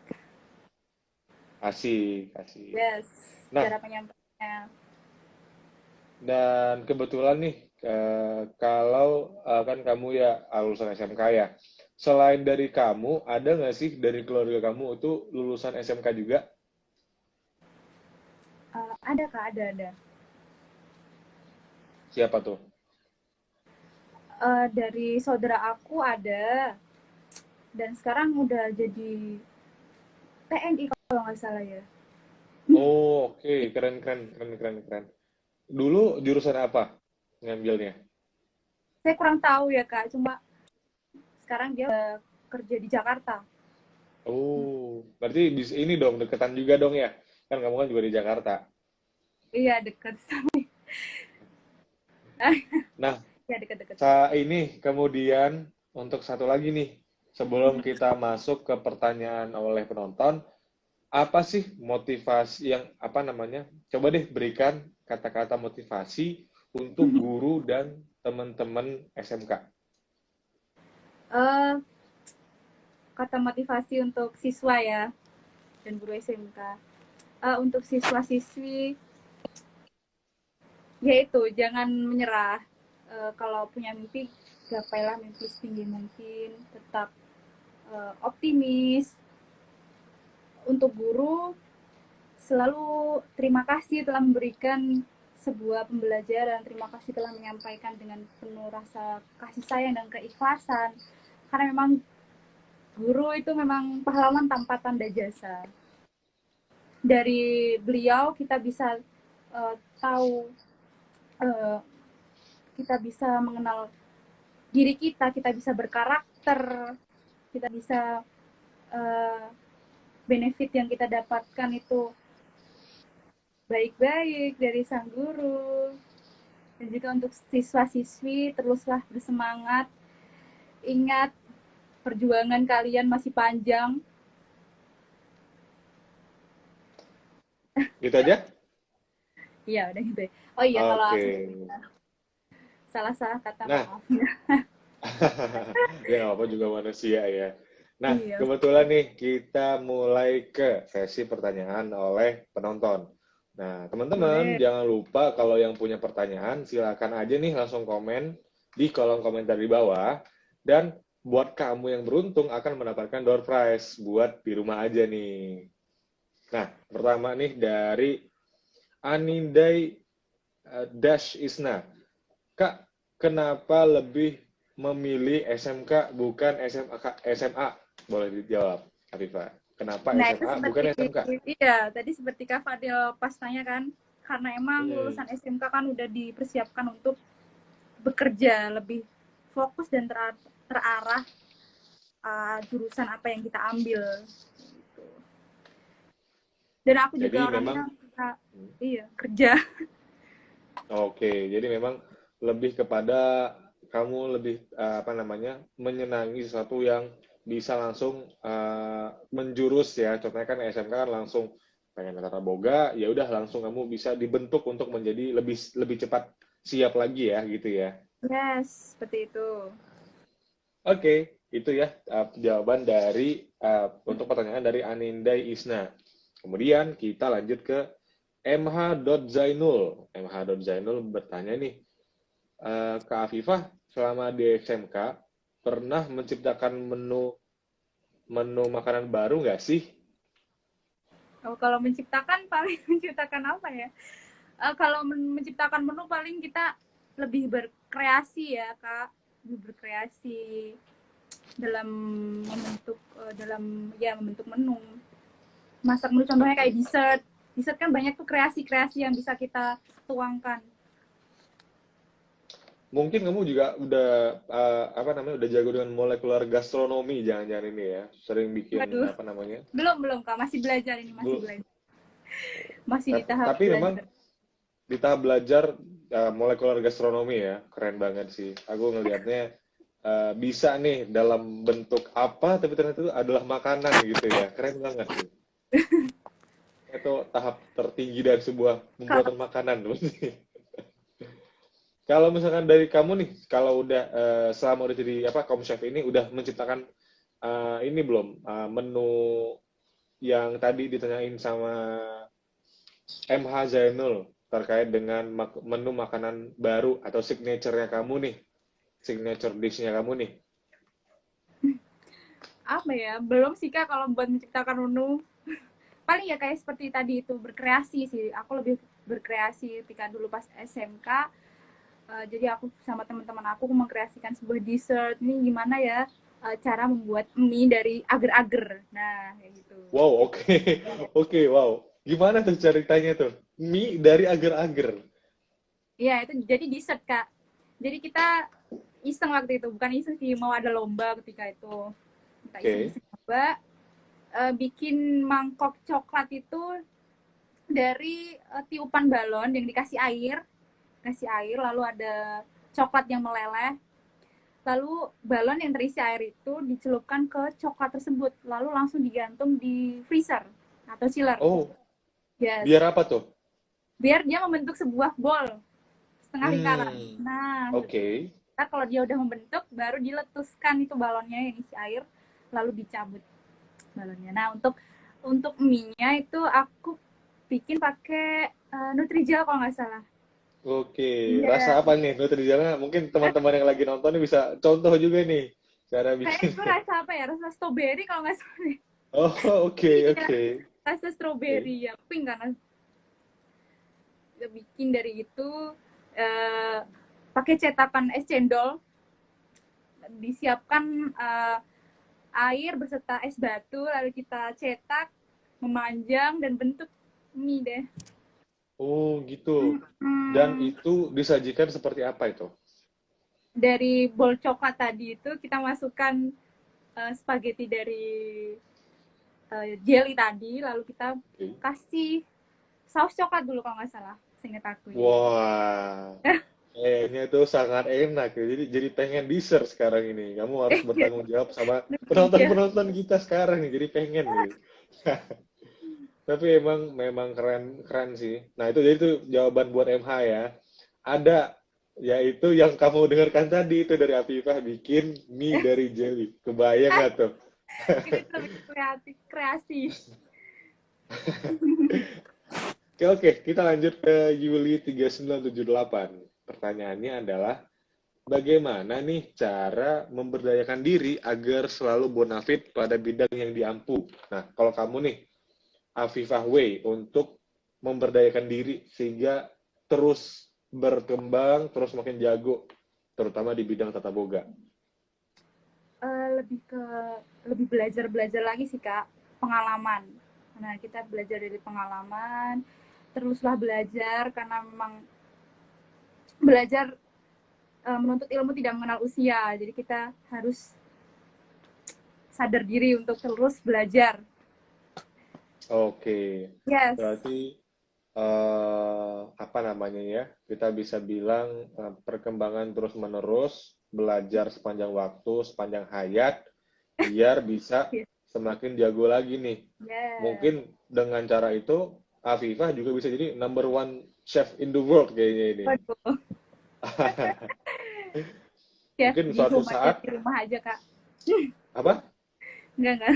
Asik, asik. Yes, Nah, cara penyampaiannya. dan kebetulan nih, kalau kan kamu ya lulusan SMK ya. Selain dari kamu, ada nggak sih dari keluarga kamu itu lulusan SMK juga? Ada kak, ada. Siapa tuh? Dari saudara aku ada, dan sekarang udah jadi TNI kalau nggak salah ya. Oh, oke. Keren, keren, keren, keren, keren. Dulu jurusan apa ngambilnya? Saya kurang tahu ya kak, cuma sekarang dia udah kerja di Jakarta. Oh, berarti ini dong, deketan juga dong ya? Kan kamu kan juga di Jakarta. Iya, deket. Nah, Ya, deket-deket. ini kemudian untuk satu lagi nih, sebelum kita masuk ke pertanyaan oleh penonton, apa sih motivasi yang apa namanya? Coba deh berikan kata-kata motivasi untuk guru dan teman-teman SMK. Eh, Kata motivasi untuk siswa ya, dan guru SMK. Untuk siswa-siswi, yaitu jangan menyerah. Kalau punya mimpi, gapailah mimpi setinggi mungkin. Tetap optimis. Untuk guru, selalu terima kasih telah memberikan sebuah pembelajaran. Terima kasih telah menyampaikan dengan penuh rasa kasih sayang dan keikhlasan. Karena memang guru itu memang pahlawan tanpa tanda jasa. Dari beliau kita bisa tahu, kita bisa mengenal diri kita bisa berkarakter, kita bisa benefit yang kita dapatkan itu baik-baik dari sang guru. Dan juga untuk siswa-siswi, teruslah bersemangat. Ingat, perjuangan kalian masih panjang. Gitu aja? Iya, udah gitu. Oh iya, kalau Oke. aku salah-salah kata, Nah, maaf. ya nggak apa juga manusia ya. Nah, Iya, kebetulan nih kita mulai ke sesi pertanyaan oleh penonton. Nah, teman-teman boleh. jangan lupa kalau yang punya pertanyaan silakan aja nih langsung komen di kolom komentar di bawah. Dan buat kamu yang beruntung akan mendapatkan door prize buat di rumah aja nih. Nah, pertama nih dari Anindai Dash Isna. Kak, kenapa lebih memilih SMK bukan SMA? Boleh dijawab, Afifah. Kenapa Nah, itu SMA bukan seperti, SMK? iya, tadi seperti Kak Fadil pas tanya kan, karena emang Hmm, lulusan SMK kan udah dipersiapkan untuk bekerja lebih fokus dan terarah jurusan apa yang kita ambil. Gitu. Dan aku jadi juga memang, orangnya suka, iya, kerja. oke, jadi memang lebih kepada kamu lebih apa namanya menyenangi sesuatu yang bisa langsung menjurus ya. Contohnya kan SMK kan langsung pengen tata boga, ya udah langsung kamu bisa dibentuk untuk menjadi lebih lebih cepat siap lagi ya gitu ya. Yes, seperti itu. Oke, itu ya jawaban dari untuk pertanyaan dari Anindai Isna. Kemudian kita lanjut ke MH.Zainul. MH.Zainul bertanya nih, Kak Afifah, selama di SMK pernah menciptakan menu menu makanan baru nggak sih? Oh, kalau menciptakan paling menciptakan apa ya? Kalau menciptakan menu paling kita lebih berkreasi ya, Kak. Lebih berkreasi dalam membentuk menu. Masak menu contohnya kayak dessert. Dessert kan banyak tuh kreasi-kreasi yang bisa kita tuangkan. Mungkin kamu juga udah apa namanya udah jago dengan molekular gastronomi jangan-jangan ini ya, sering bikin Waduh, apa namanya? belum Kak, masih belajar ini, masih Belum. belajar. Masih di tahap Tapi memang belajar. di tahap belajar molekular gastronomi ya, keren banget sih. Aku ngelihatnya bisa nih dalam bentuk apa, tapi ternyata itu adalah makanan gitu ya, keren banget sih. Itu tahap tertinggi dari sebuah Kalau pembuatan makanan berarti. Kalau misalkan dari kamu nih, kalau udah selama udah jadi apa chef ini udah menciptakan ini belum menu yang tadi ditanyain sama MH Zainul terkait dengan menu makanan baru atau signature-nya kamu nih, signature dish-nya kamu nih. apa ya? Belum sih Kak kalau buat menciptakan menu. Paling ya kayak seperti tadi itu berkreasi sih. Aku lebih berkreasi ketika dulu pas SMK. Jadi aku sama teman-teman aku mengkreasikan sebuah dessert. Ini gimana ya cara membuat mie dari agar-agar. Nah, kayak gitu. Wow, oke. Oke, wow. Gimana tuh ceritanya tuh? Mie dari agar-agar. Iya, itu jadi dessert, Kak. Jadi kita iseng waktu itu, bukan iseng sih, mau ada lomba ketika itu. Kita Oke. iseng-iseng coba bikin mangkok coklat itu dari tiupan balon yang dikasih air, lalu ada coklat yang meleleh, lalu balon yang terisi air itu dicelupkan ke coklat tersebut, lalu langsung digantung di freezer atau chiller. Oh, Yes, biar apa tuh? biar dia membentuk sebuah bol setengah lingkaran. Hmm, Nah, oke. ntar kalau dia udah membentuk, baru diletuskan itu balonnya yang isi air, lalu dicabut balonnya. Nah, untuk mie-nya itu aku bikin pakai Nutrijel kalau nggak salah. Oke, rasa Iya, apa nih Nutrijalnya? Mungkin teman-teman yang lagi nonton ini bisa contoh juga nih cara kayaknya bikin. itu rasa apa ya? Rasa strawberry kalau nggak salah. Oh, oke, Iya, oke. rasa Oke. strawberry ya, pink kan. kita bikin dari itu pakai cetakan es cendol, disiapkan air beserta es batu, lalu kita cetak, memanjang dan bentuk mie deh. Oh, gitu. Dan itu disajikan seperti apa itu? Dari bowl coklat tadi itu kita masukkan spaghetti dari jelly tadi, lalu kita Oke. kasih saus coklat dulu kalau nggak salah, seingat aku ya. Wah, kayaknya itu sangat enak ya. Jadi pengen dessert sekarang ini. Kamu harus bertanggung jawab sama Iya. penonton-penonton kita sekarang nih. Jadi pengen nih. Tapi memang keren keren sih. Nah, itu jawaban buat MH ya. Ada yaitu yang kamu dengarkan tadi itu dari Afifah bikin mie dari jelly. Kebayang nggak tuh? Ini lebih kreatif, kreasi. Oke, oke, kita lanjut ke Yuli 3978. Pertanyaannya adalah, bagaimana nih cara memberdayakan diri agar selalu bonafit pada bidang yang diampu? Nah, kalau kamu nih, Afifah Way, untuk memberdayakan diri sehingga terus berkembang, terus makin jago, terutama di bidang tata boga. Lebih ke lebih belajar lagi sih Kak, pengalaman. Nah, kita belajar dari pengalaman, teruslah belajar karena memang belajar menuntut ilmu tidak mengenal usia. Jadi kita harus sadar diri untuk terus belajar. Oke, Yes. berarti apa namanya ya? Kita bisa bilang perkembangan terus-menerus, belajar sepanjang waktu, sepanjang hayat, biar bisa Yes. semakin jago lagi nih. Yes. Mungkin dengan cara itu, Afifah juga bisa jadi number one chef in the world kayaknya ini. Waduh. Chef Mungkin di suatu rumah, chef saat, di rumah aja Kak. apa? Enggak.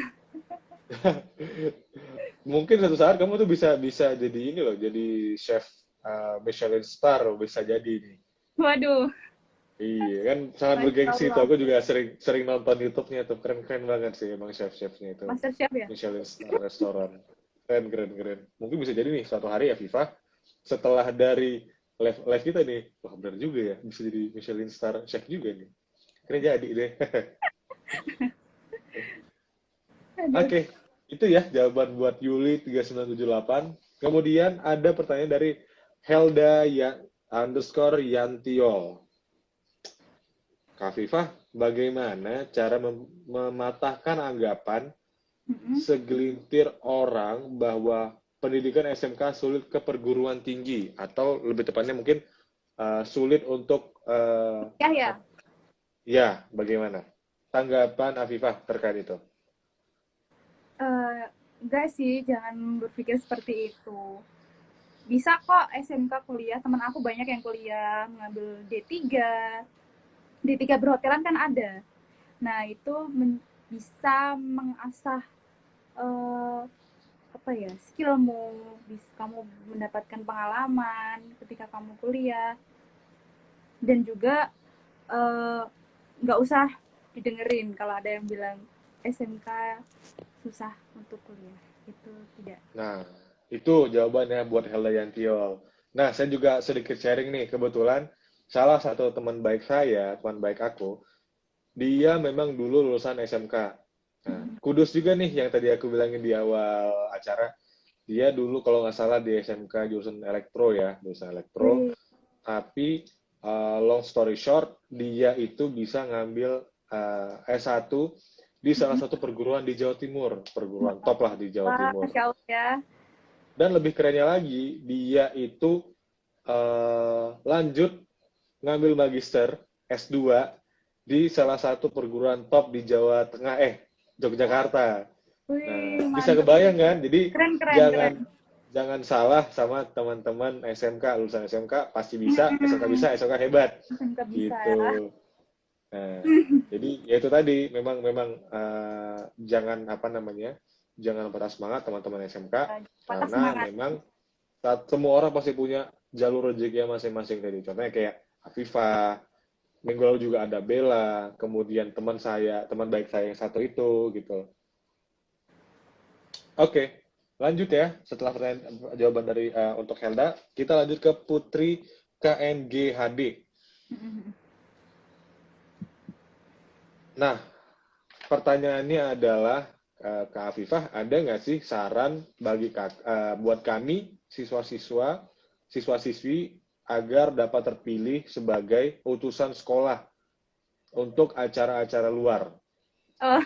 Mungkin suatu saat kamu tuh bisa bisa jadi ini loh, jadi chef Michelin star loh, bisa jadi nih. Waduh. Iya kan sangat Masya bergengsi tuh. Allah. Aku juga sering sering nonton YouTube-nya tuh. Keren-keren banget sih emang chef-chefnya itu. Master Chef ya? Michelin Star Restoran. Keren, keren, keren. Mungkin bisa jadi nih suatu hari ya Viva, setelah dari live kita nih, wah benar juga ya, bisa jadi Michelin Star Chef juga nih. Keren jadi deh. Aduh. Oke, itu ya jawaban buat Yuli 3978. Kemudian ada pertanyaan dari Helda ya underscore Yantiol. Kak Viva, bagaimana cara mematahkan anggapan segelintir orang bahwa pendidikan SMK sulit ke perguruan tinggi, atau lebih tepatnya mungkin sulit untuk Ya. ya, bagaimana tanggapan Afifah terkait itu? Enggak sih, jangan berpikir seperti itu. Bisa kok SMK kuliah, teman aku banyak yang kuliah mengambil D3. D3 berhotelan kan ada. Nah, itu bisa mengasah apa ya, skillmu, bisa kamu mendapatkan pengalaman ketika kamu kuliah, dan juga nggak usah didengerin kalau ada yang bilang SMK susah untuk kuliah, itu tidak. Nah, itu jawabannya buat Helda Yantiol. Nah, saya juga sedikit sharing nih, kebetulan salah satu teman baik saya, teman baik aku, dia memang dulu lulusan SMK. Nah, kudus juga nih yang tadi aku bilangin di awal acara. Dia dulu kalau nggak salah di SMK jurusan elektro ya, jurusan elektro. Wih. Tapi long story short, dia itu bisa ngambil S1 di salah satu perguruan di Jawa Timur, perguruan top lah di Jawa Wah, Timur. Masya Allah ya. Dan lebih kerennya lagi, dia itu lanjut ngambil magister S2 di salah satu perguruan top di Jawa Tengah, Yogyakarta. Nah, Wih, bisa mantep. kebayang kan? Jadi Keren, keren, jangan keren. jangan salah sama teman-teman SMK, lulusan SMK pasti bisa, bisa, SMK hebat. SMK bisa ya. Gitu. Nah, jadi ya itu tadi memang memang jangan apa namanya? Jangan patah semangat teman-teman SMK Patah karena semangat. memang semua orang pasti punya jalur rezekinya masing-masing tadi. Contohnya kayak Afifah, minggu lalu juga ada Bella, kemudian teman saya, teman baik saya yang satu itu gitu. Oke. Lanjut ya, setelah pertanyaan jawaban dari untuk Helda, kita lanjut ke Putri KNGHD. Nah, pertanyaannya adalah Kak Afifah, ada nggak sih saran bagi buat kami siswa-siswi agar dapat terpilih sebagai utusan sekolah untuk acara-acara luar? Oh,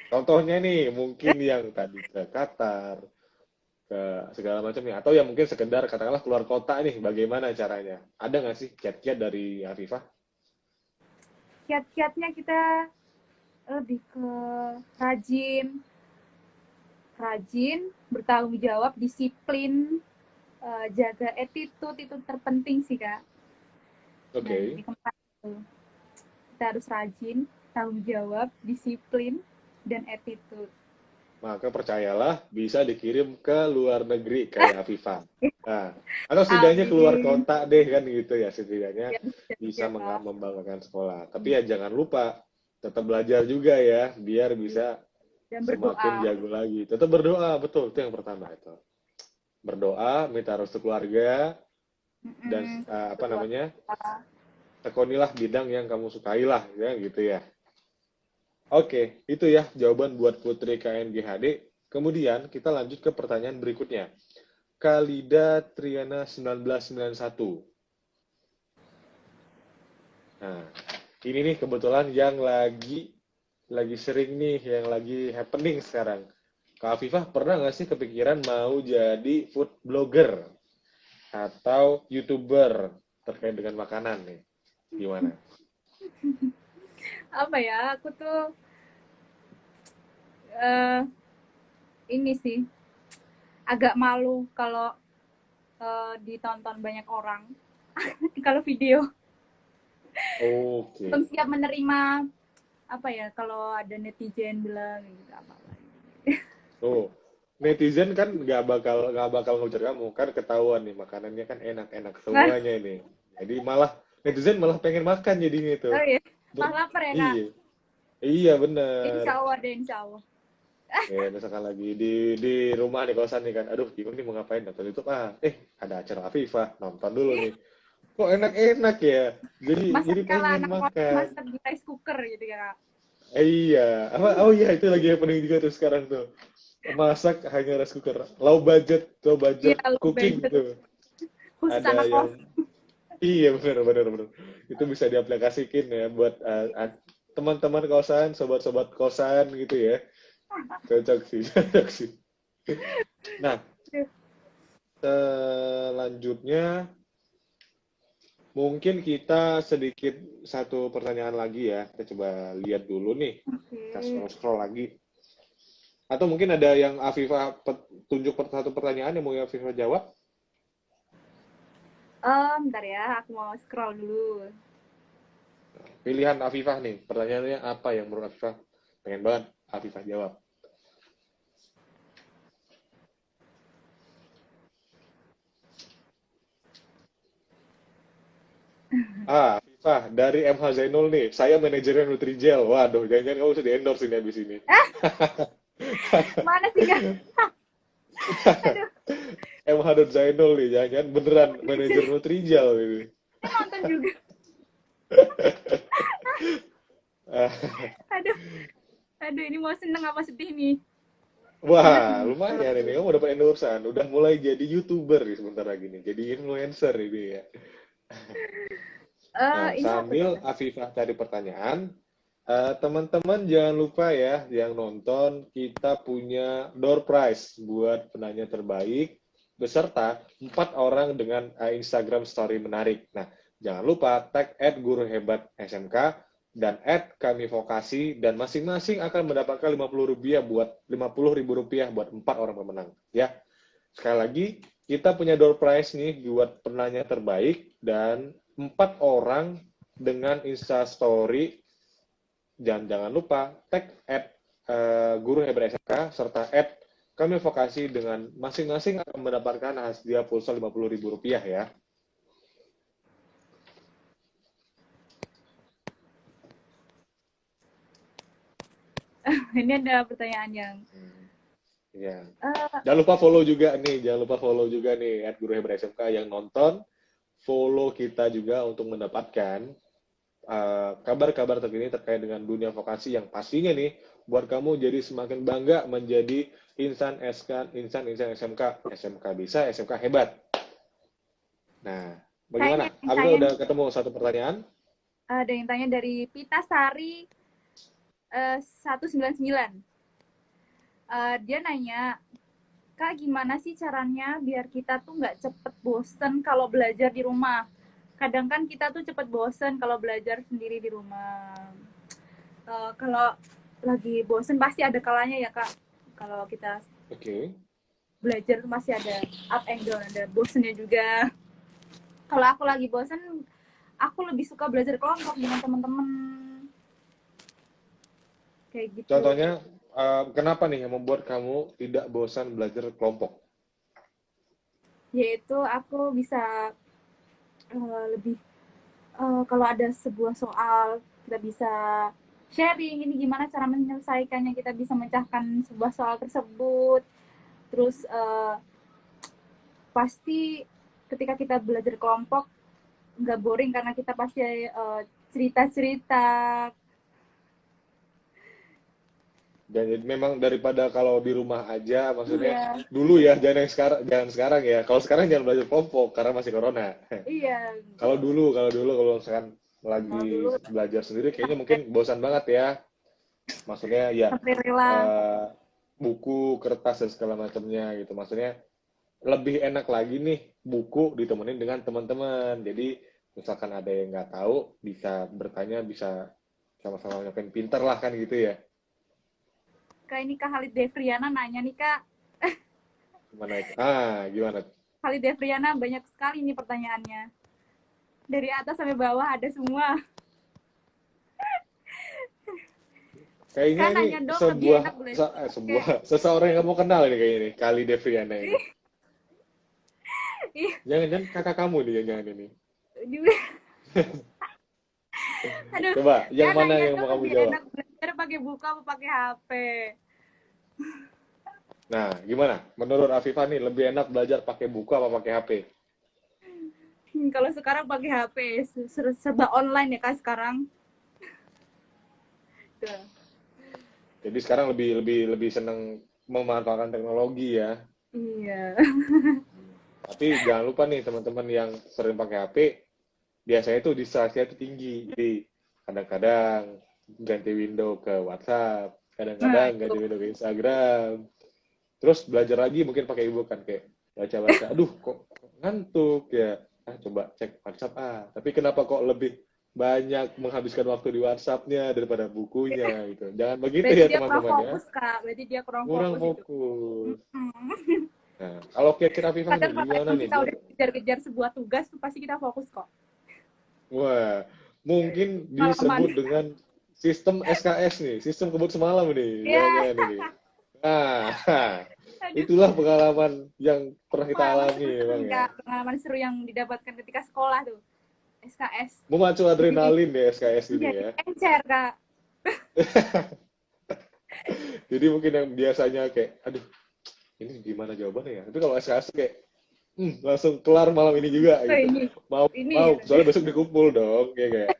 Contohnya nih, mungkin yang tadi ke Qatar, ke segala macamnya, atau yang mungkin sekedar katakanlah keluar kota nih, bagaimana caranya? Ada nggak sih kiat-kiat dari Afifah? kiat-kiatnya kita lebih ke rajin, rajin, bertanggung jawab, disiplin, jaga attitude itu terpenting sih Kak. Nah, Oke. jadi keempat itu kita harus rajin, tanggung jawab, disiplin, dan attitude. Maka percayalah bisa dikirim ke luar negeri kayak Afifah. Nah, atau setidaknya keluar Amin. kota deh kan gitu ya, setidaknya Ya, bisa ya Kak. membanggakan sekolah. Tapi ya jangan lupa tetap belajar juga ya, biar bisa Dan semakin berdoa. jago lagi. Tetap berdoa, betul itu yang pertama itu. Berdoa, minta restu keluarga dan apa namanya? Tekunilah bidang yang kamu sukai lah ya gitu ya. Oke, itu ya jawaban buat Putri KNGHD. Kemudian kita lanjut ke pertanyaan berikutnya. Kalida Triana 1991. Nah, ini nih kebetulan yang lagi sering nih, yang lagi happening sekarang. Kak Afifah pernah nggak sih kepikiran mau jadi food blogger atau YouTuber terkait dengan makanan nih? Gimana? Apa ya? Aku tuh eh ini sih agak malu kalau ditonton banyak orang. Kalau video belum Oke. siap menerima apa ya kalau ada netizen bilang gitu apa lagi. Tuh, netizen kan nggak bakal ngejar kamu, kan ketahuan nih makanannya kan enak-enak Nah, semuanya ini. Jadi malah netizen malah pengen makan jadinya itu. oh iya, Ber- malah lapar ya Kak. iya, iya bener. Insya Allah deh, Insya Allah. Ya, misalkan lagi di rumah di kosan nih kan, aduh bingung nih mau ngapain nonton YouTube ada acara Afifah nonton dulu nih. Kok enak-enak ya? Jadi Masak kalau pengen anak kos makan. masak di rice cooker gitu ya Kak. Iya, oh iya itu lagi happening juga tuh sekarang tuh. Masak hanya rice cooker, low Iya, budget low cooking budget gitu. khusus Ada anak yang kos. iya benar. Itu bisa diaplikasikan ya buat teman-teman kosan, sobat-sobat kosan gitu ya. Cocok sih, cocok sih. Nah, selanjutnya mungkin kita sedikit satu pertanyaan lagi ya. Kita coba lihat dulu nih. Kita Oke. scroll lagi. Atau mungkin ada yang Afifah tunjuk satu pertanyaan yang mau Afifah jawab. Bentar ya, aku mau scroll dulu. Pilihan Afifah nih. Pertanyaannya apa yang menurut Afifah? Pengen banget Afifah jawab. Afifah, dari MH Zainul nih. Saya manajernya Nutrijel. Waduh, jangan-jangan kamu sudah di-endorse ini habis ini. Mana sih Kak? Aduh, MH Zainul nih, jangan-jangan beneran manajer Nutrijel ini. saya nonton juga. Aduh, aduh ini mau seneng apa sedih nih? Wah, lumayan ini. Kamu dapat endorsean. Udah mulai jadi YouTuber nih sebentar lagi nih. Jadi influencer ini ya. Nah, Ini apa sambil ya? Afifah cari pertanyaan, teman-teman jangan lupa ya, yang nonton kita punya door prize buat penanya terbaik beserta 4 orang dengan Instagram story menarik. Nah, jangan lupa tag @guruhebat_smk dan @kamivokasi dan masing-masing akan mendapatkan 50 ribu rupiah buat 4 orang pemenang. Ya, sekali lagi kita punya door prize nih buat penanya terbaik dan 4 orang dengan Insta Story dan jangan lupa tag guru hebat SMK serta kami vokasi dengan masing-masing akan mendapatkan hadiah pulsa 50 ribu rupiah ya. Ini ada pertanyaan yang Ya. Eh, Jangan lupa follow juga nih @guruhebat_smk yang nonton, follow kita juga untuk mendapatkan kabar-kabar terkini terkait dengan dunia vokasi yang pastinya nih buat kamu jadi semakin bangga menjadi insan SMK. SMK bisa, SMK hebat. Nah, kayaknya bagaimana? yang Afifah tanya udah nih, ketemu satu pertanyaan? ada yang tanya dari Pita Sari 199. Dia nanya, Kak, gimana sih caranya biar kita tuh nggak cepet bosen kalau belajar di rumah? Kadang kan kita tuh cepet bosen kalau belajar sendiri di rumah. Kalau lagi bosen pasti ada kalanya ya, Kak. Kalau kita Oke. belajar tuh masih ada up and down, ada bosennya juga. Kalau aku lagi bosen, aku lebih suka belajar kelompok dengan teman-teman. Kayak gitu. Contohnya, kenapa nih yang membuat kamu tidak bosan belajar kelompok? Yaitu aku bisa lebih kalau ada sebuah soal kita bisa sharing ini gimana cara menyelesaikannya, kita bisa memecahkan sebuah soal tersebut. Terus pasti ketika kita belajar kelompok nggak boring karena kita pasti cerita-cerita. Dan jadi memang daripada kalau di rumah aja, maksudnya Iya, dulu ya, jangan sekarang ya. Kalau sekarang jangan belajar kelompok karena masih corona. iya. Kalau misalkan Kalau lagi dulu belajar sendiri, kayaknya sampai, mungkin bosan banget ya. Maksudnya ya sampai rela. eh, buku, kertas dan segala macamnya gitu. Maksudnya lebih enak lagi nih buku ditemenin dengan teman-teman. Jadi misalkan ada yang nggak tahu, bisa bertanya, bisa sama-sama nyampein pinter lah kan gitu ya. Kak, ini Kak Halid Devriana nanya nih, Kak. Gimana itu? Gimana? Halid Devriana banyak sekali nih pertanyaannya. Dari atas sampai bawah ada semua. Kayaknya Kak ini nanya dong lebih enak belajar pakai seseorang yang kamu kenal ini kayaknya ini, Kali Devriana ini. ih, Jangan-jangan kakak kamu nih, jangan ini. juga. Aduh, Coba, yang Kak mana nanya yang dong mau kamu lebih jawab? enak belajar pakai buku apa pakai HP. Nah, gimana? Menurut Afifah nih, lebih enak belajar pakai buku apa pakai HP? Kalau sekarang pakai HP, serba online ya Kak sekarang. Tuh. Jadi sekarang lebih lebih lebih seneng memanfaatkan teknologi ya. Iya. Tapi jangan lupa nih teman-teman yang sering pakai HP, biasanya tuh distraksinya tuh tinggi. Jadi kadang-kadang ganti window ke WhatsApp, Nah, kadang-kadang itu. ganti window ke Instagram. Terus belajar lagi mungkin pakai e kan kayak baca-baca. Aduh, kok ngantuk ya. Coba cek WhatsApp Tapi kenapa kok lebih banyak menghabiskan waktu di WhatsApp-nya daripada bukunya gitu. Jangan begitu Berarti ya dia kurang teman-teman ya. fokus Kak. Berarti dia kurang Kurang fokus itu. fokus. Hmm. Nah, kalau kira-kira Fifah nih Padahal kalau gimana emang nih kita biar udah kejar-kejar sebuah tugas, tuh pasti kita fokus kok. wah, mungkin Pengalaman. disebut dengan sistem SKS nih, sistem kebut semalam nih, Ya, jangan-jangan ini. Nah, aduh. itulah pengalaman yang pernah kita Pengalaman alami seru memang nih ya. Kak. Pengalaman seru yang didapatkan ketika sekolah tuh. SKS. Memacu Jadi adrenalin ya SKS ini jadi ya. encer Kak. Jadi mungkin yang biasanya kayak, aduh, ini gimana jawabannya ya? Tapi kalau SKS kayak, langsung kelar malam ini juga Oh, gitu. Mau, ini mau, soalnya besok dikumpul dong, kayak.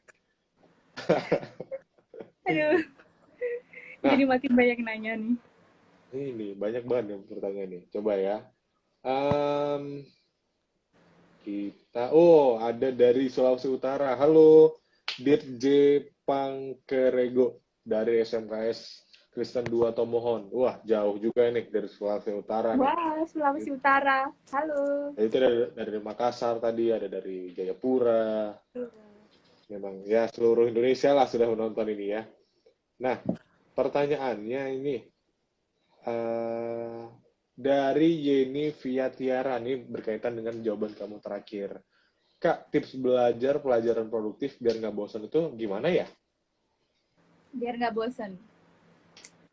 aduh, Nah, jadi makin banyak nanya nih. ini banyak banget yang pertanyaan nih. Coba ya. Em, ada dari Sulawesi Utara. Halo, Dirje Pangkerego dari SMKS Kristen 2 Tomohon. Wah, jauh juga nih dari Sulawesi Utara nih. Wah, Sulawesi Utara. Halo. Itu dari Makassar tadi, ada dari Jayapura. Memang ya seluruh Indonesia lah sudah menonton ini ya. Nah, pertanyaannya ini eh, dari Yeni Via Tiara nih berkaitan dengan jawaban kamu terakhir. Kak, tips belajar pelajaran produktif biar nggak bosan itu gimana ya? Biar nggak bosen.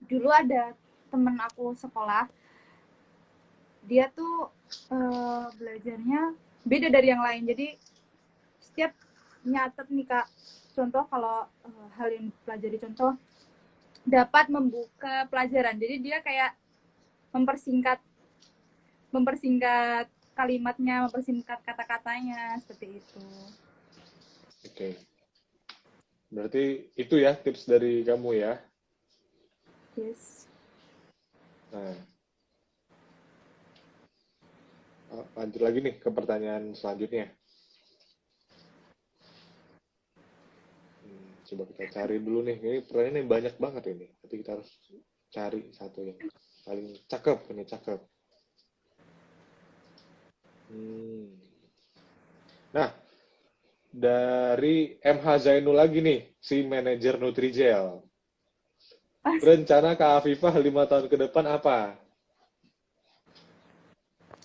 Dulu ada temen aku sekolah, dia tuh belajarnya beda dari yang lain. Jadi setiap nyatet nih Kak, contoh kalau hal yang dipelajari, contoh dapat membuka pelajaran. Jadi dia kayak mempersingkat mempersingkat kalimatnya, mempersingkat kata-katanya, seperti itu. Oke. Berarti itu ya tips dari kamu ya. Yes. Nah, lanjut lagi nih ke pertanyaan selanjutnya. Coba kita cari dulu nih. Ini pertanyaannya banyak banget ini. Nanti kita harus cari satu yang paling cakep. Ini cakep. Nah, dari MH Zainul lagi nih, si manajer Nutrijel. Rencana Kak Afifah 5 tahun ke depan apa?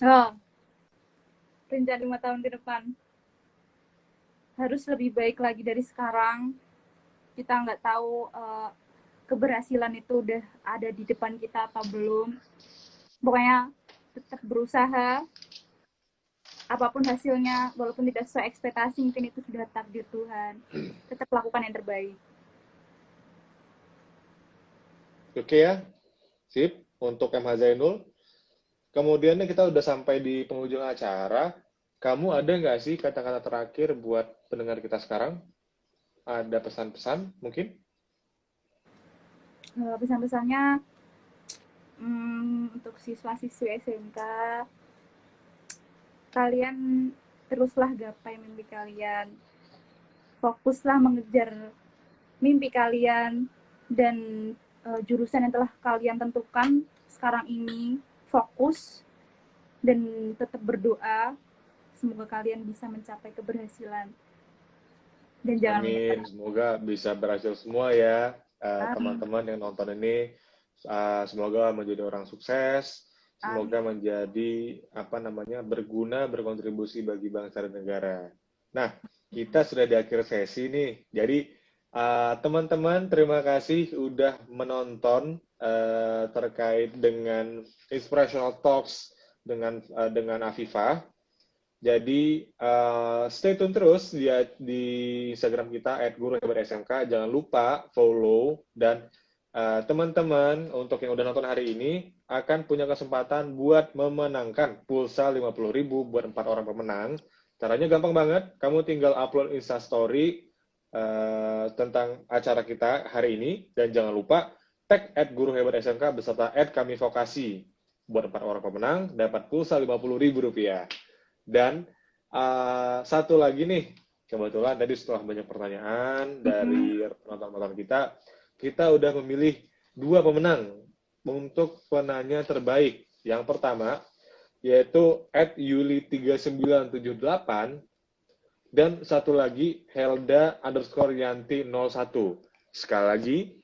Oh, rencana 5 tahun ke depan harus lebih baik lagi dari sekarang. Kita nggak tahu keberhasilan itu udah ada di depan kita atau belum. Pokoknya tetap berusaha. Apapun hasilnya, walaupun tidak sesuai ekspektasi, mungkin itu sudah takdir Tuhan. Tetap lakukan yang terbaik. Oke ya, sip. Untuk MH Zainul. Kemudian kita udah sampai di penghujung acara. Kamu ada nggak sih kata-kata terakhir buat pendengar kita sekarang? Ada pesan-pesan mungkin? Pesan-pesannya untuk siswa-siswi SMK, kalian teruslah gapai mimpi kalian. Fokuslah mengejar mimpi kalian dan jurusan yang telah kalian tentukan sekarang ini. Fokus dan tetap berdoa. Semoga kalian bisa mencapai keberhasilan. Dan jangan Amin. Semoga bisa berhasil semua ya teman-teman yang nonton ini. Semoga menjadi orang sukses. Semoga menjadi berguna, berkontribusi bagi bangsa dan negara. Nah, kita sudah di akhir sesi nih. Jadi teman-teman, terima kasih udah menonton terkait dengan Inspirational Talks dengan Afifah. Jadi stay tune terus di Instagram kita @guruhebatsmk. Jangan lupa follow dan teman-teman untuk yang udah nonton hari ini akan punya kesempatan buat memenangkan pulsa 50.000 buat 4 orang pemenang. Caranya gampang banget. Kamu tinggal upload Instastory tentang acara kita hari ini dan jangan lupa tag @guruhebatsmk beserta @kamivokasi buat 4 orang pemenang dapat pulsa Rp50.000. Dan satu lagi nih, kebetulan tadi setelah banyak pertanyaan dari penonton-penonton kita udah memilih 2 pemenang untuk penanya terbaik. Yang pertama yaitu @yuli3978 dan satu lagi Helda_Yanti01. Sekali lagi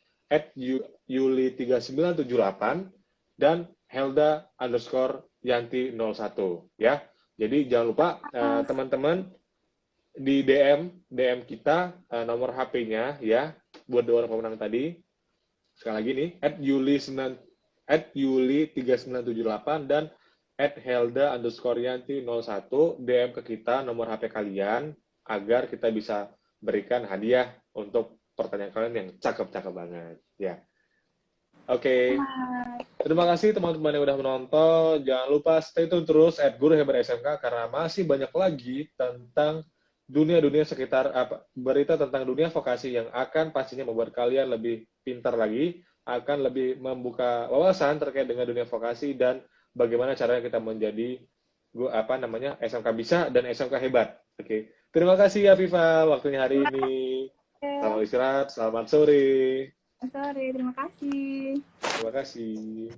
@yuli3978 dan Helda_Yanti01 ya. Jadi jangan lupa teman-teman di DM kita nomor HP-nya ya buat 2 orang pemenang tadi. Sekali lagi nih @yuli3978 dan @helda_yanti01 DM ke kita nomor HP kalian agar kita bisa berikan hadiah untuk pertanyaan kalian yang cakep-cakep banget ya. Oke. Terima kasih teman-teman yang udah menonton. Jangan lupa stay tune terus @guruhebatsmk karena masih banyak lagi tentang dunia-dunia sekitar berita tentang dunia vokasi yang akan pastinya membuat kalian lebih pintar lagi, akan lebih membuka wawasan terkait dengan dunia vokasi dan bagaimana caranya kita menjadi SMK bisa dan SMK hebat. Oke. Terima kasih ya Viva waktunya hari ini. Selamat istirahat, selamat sore. Sore, terima kasih. Terima kasih.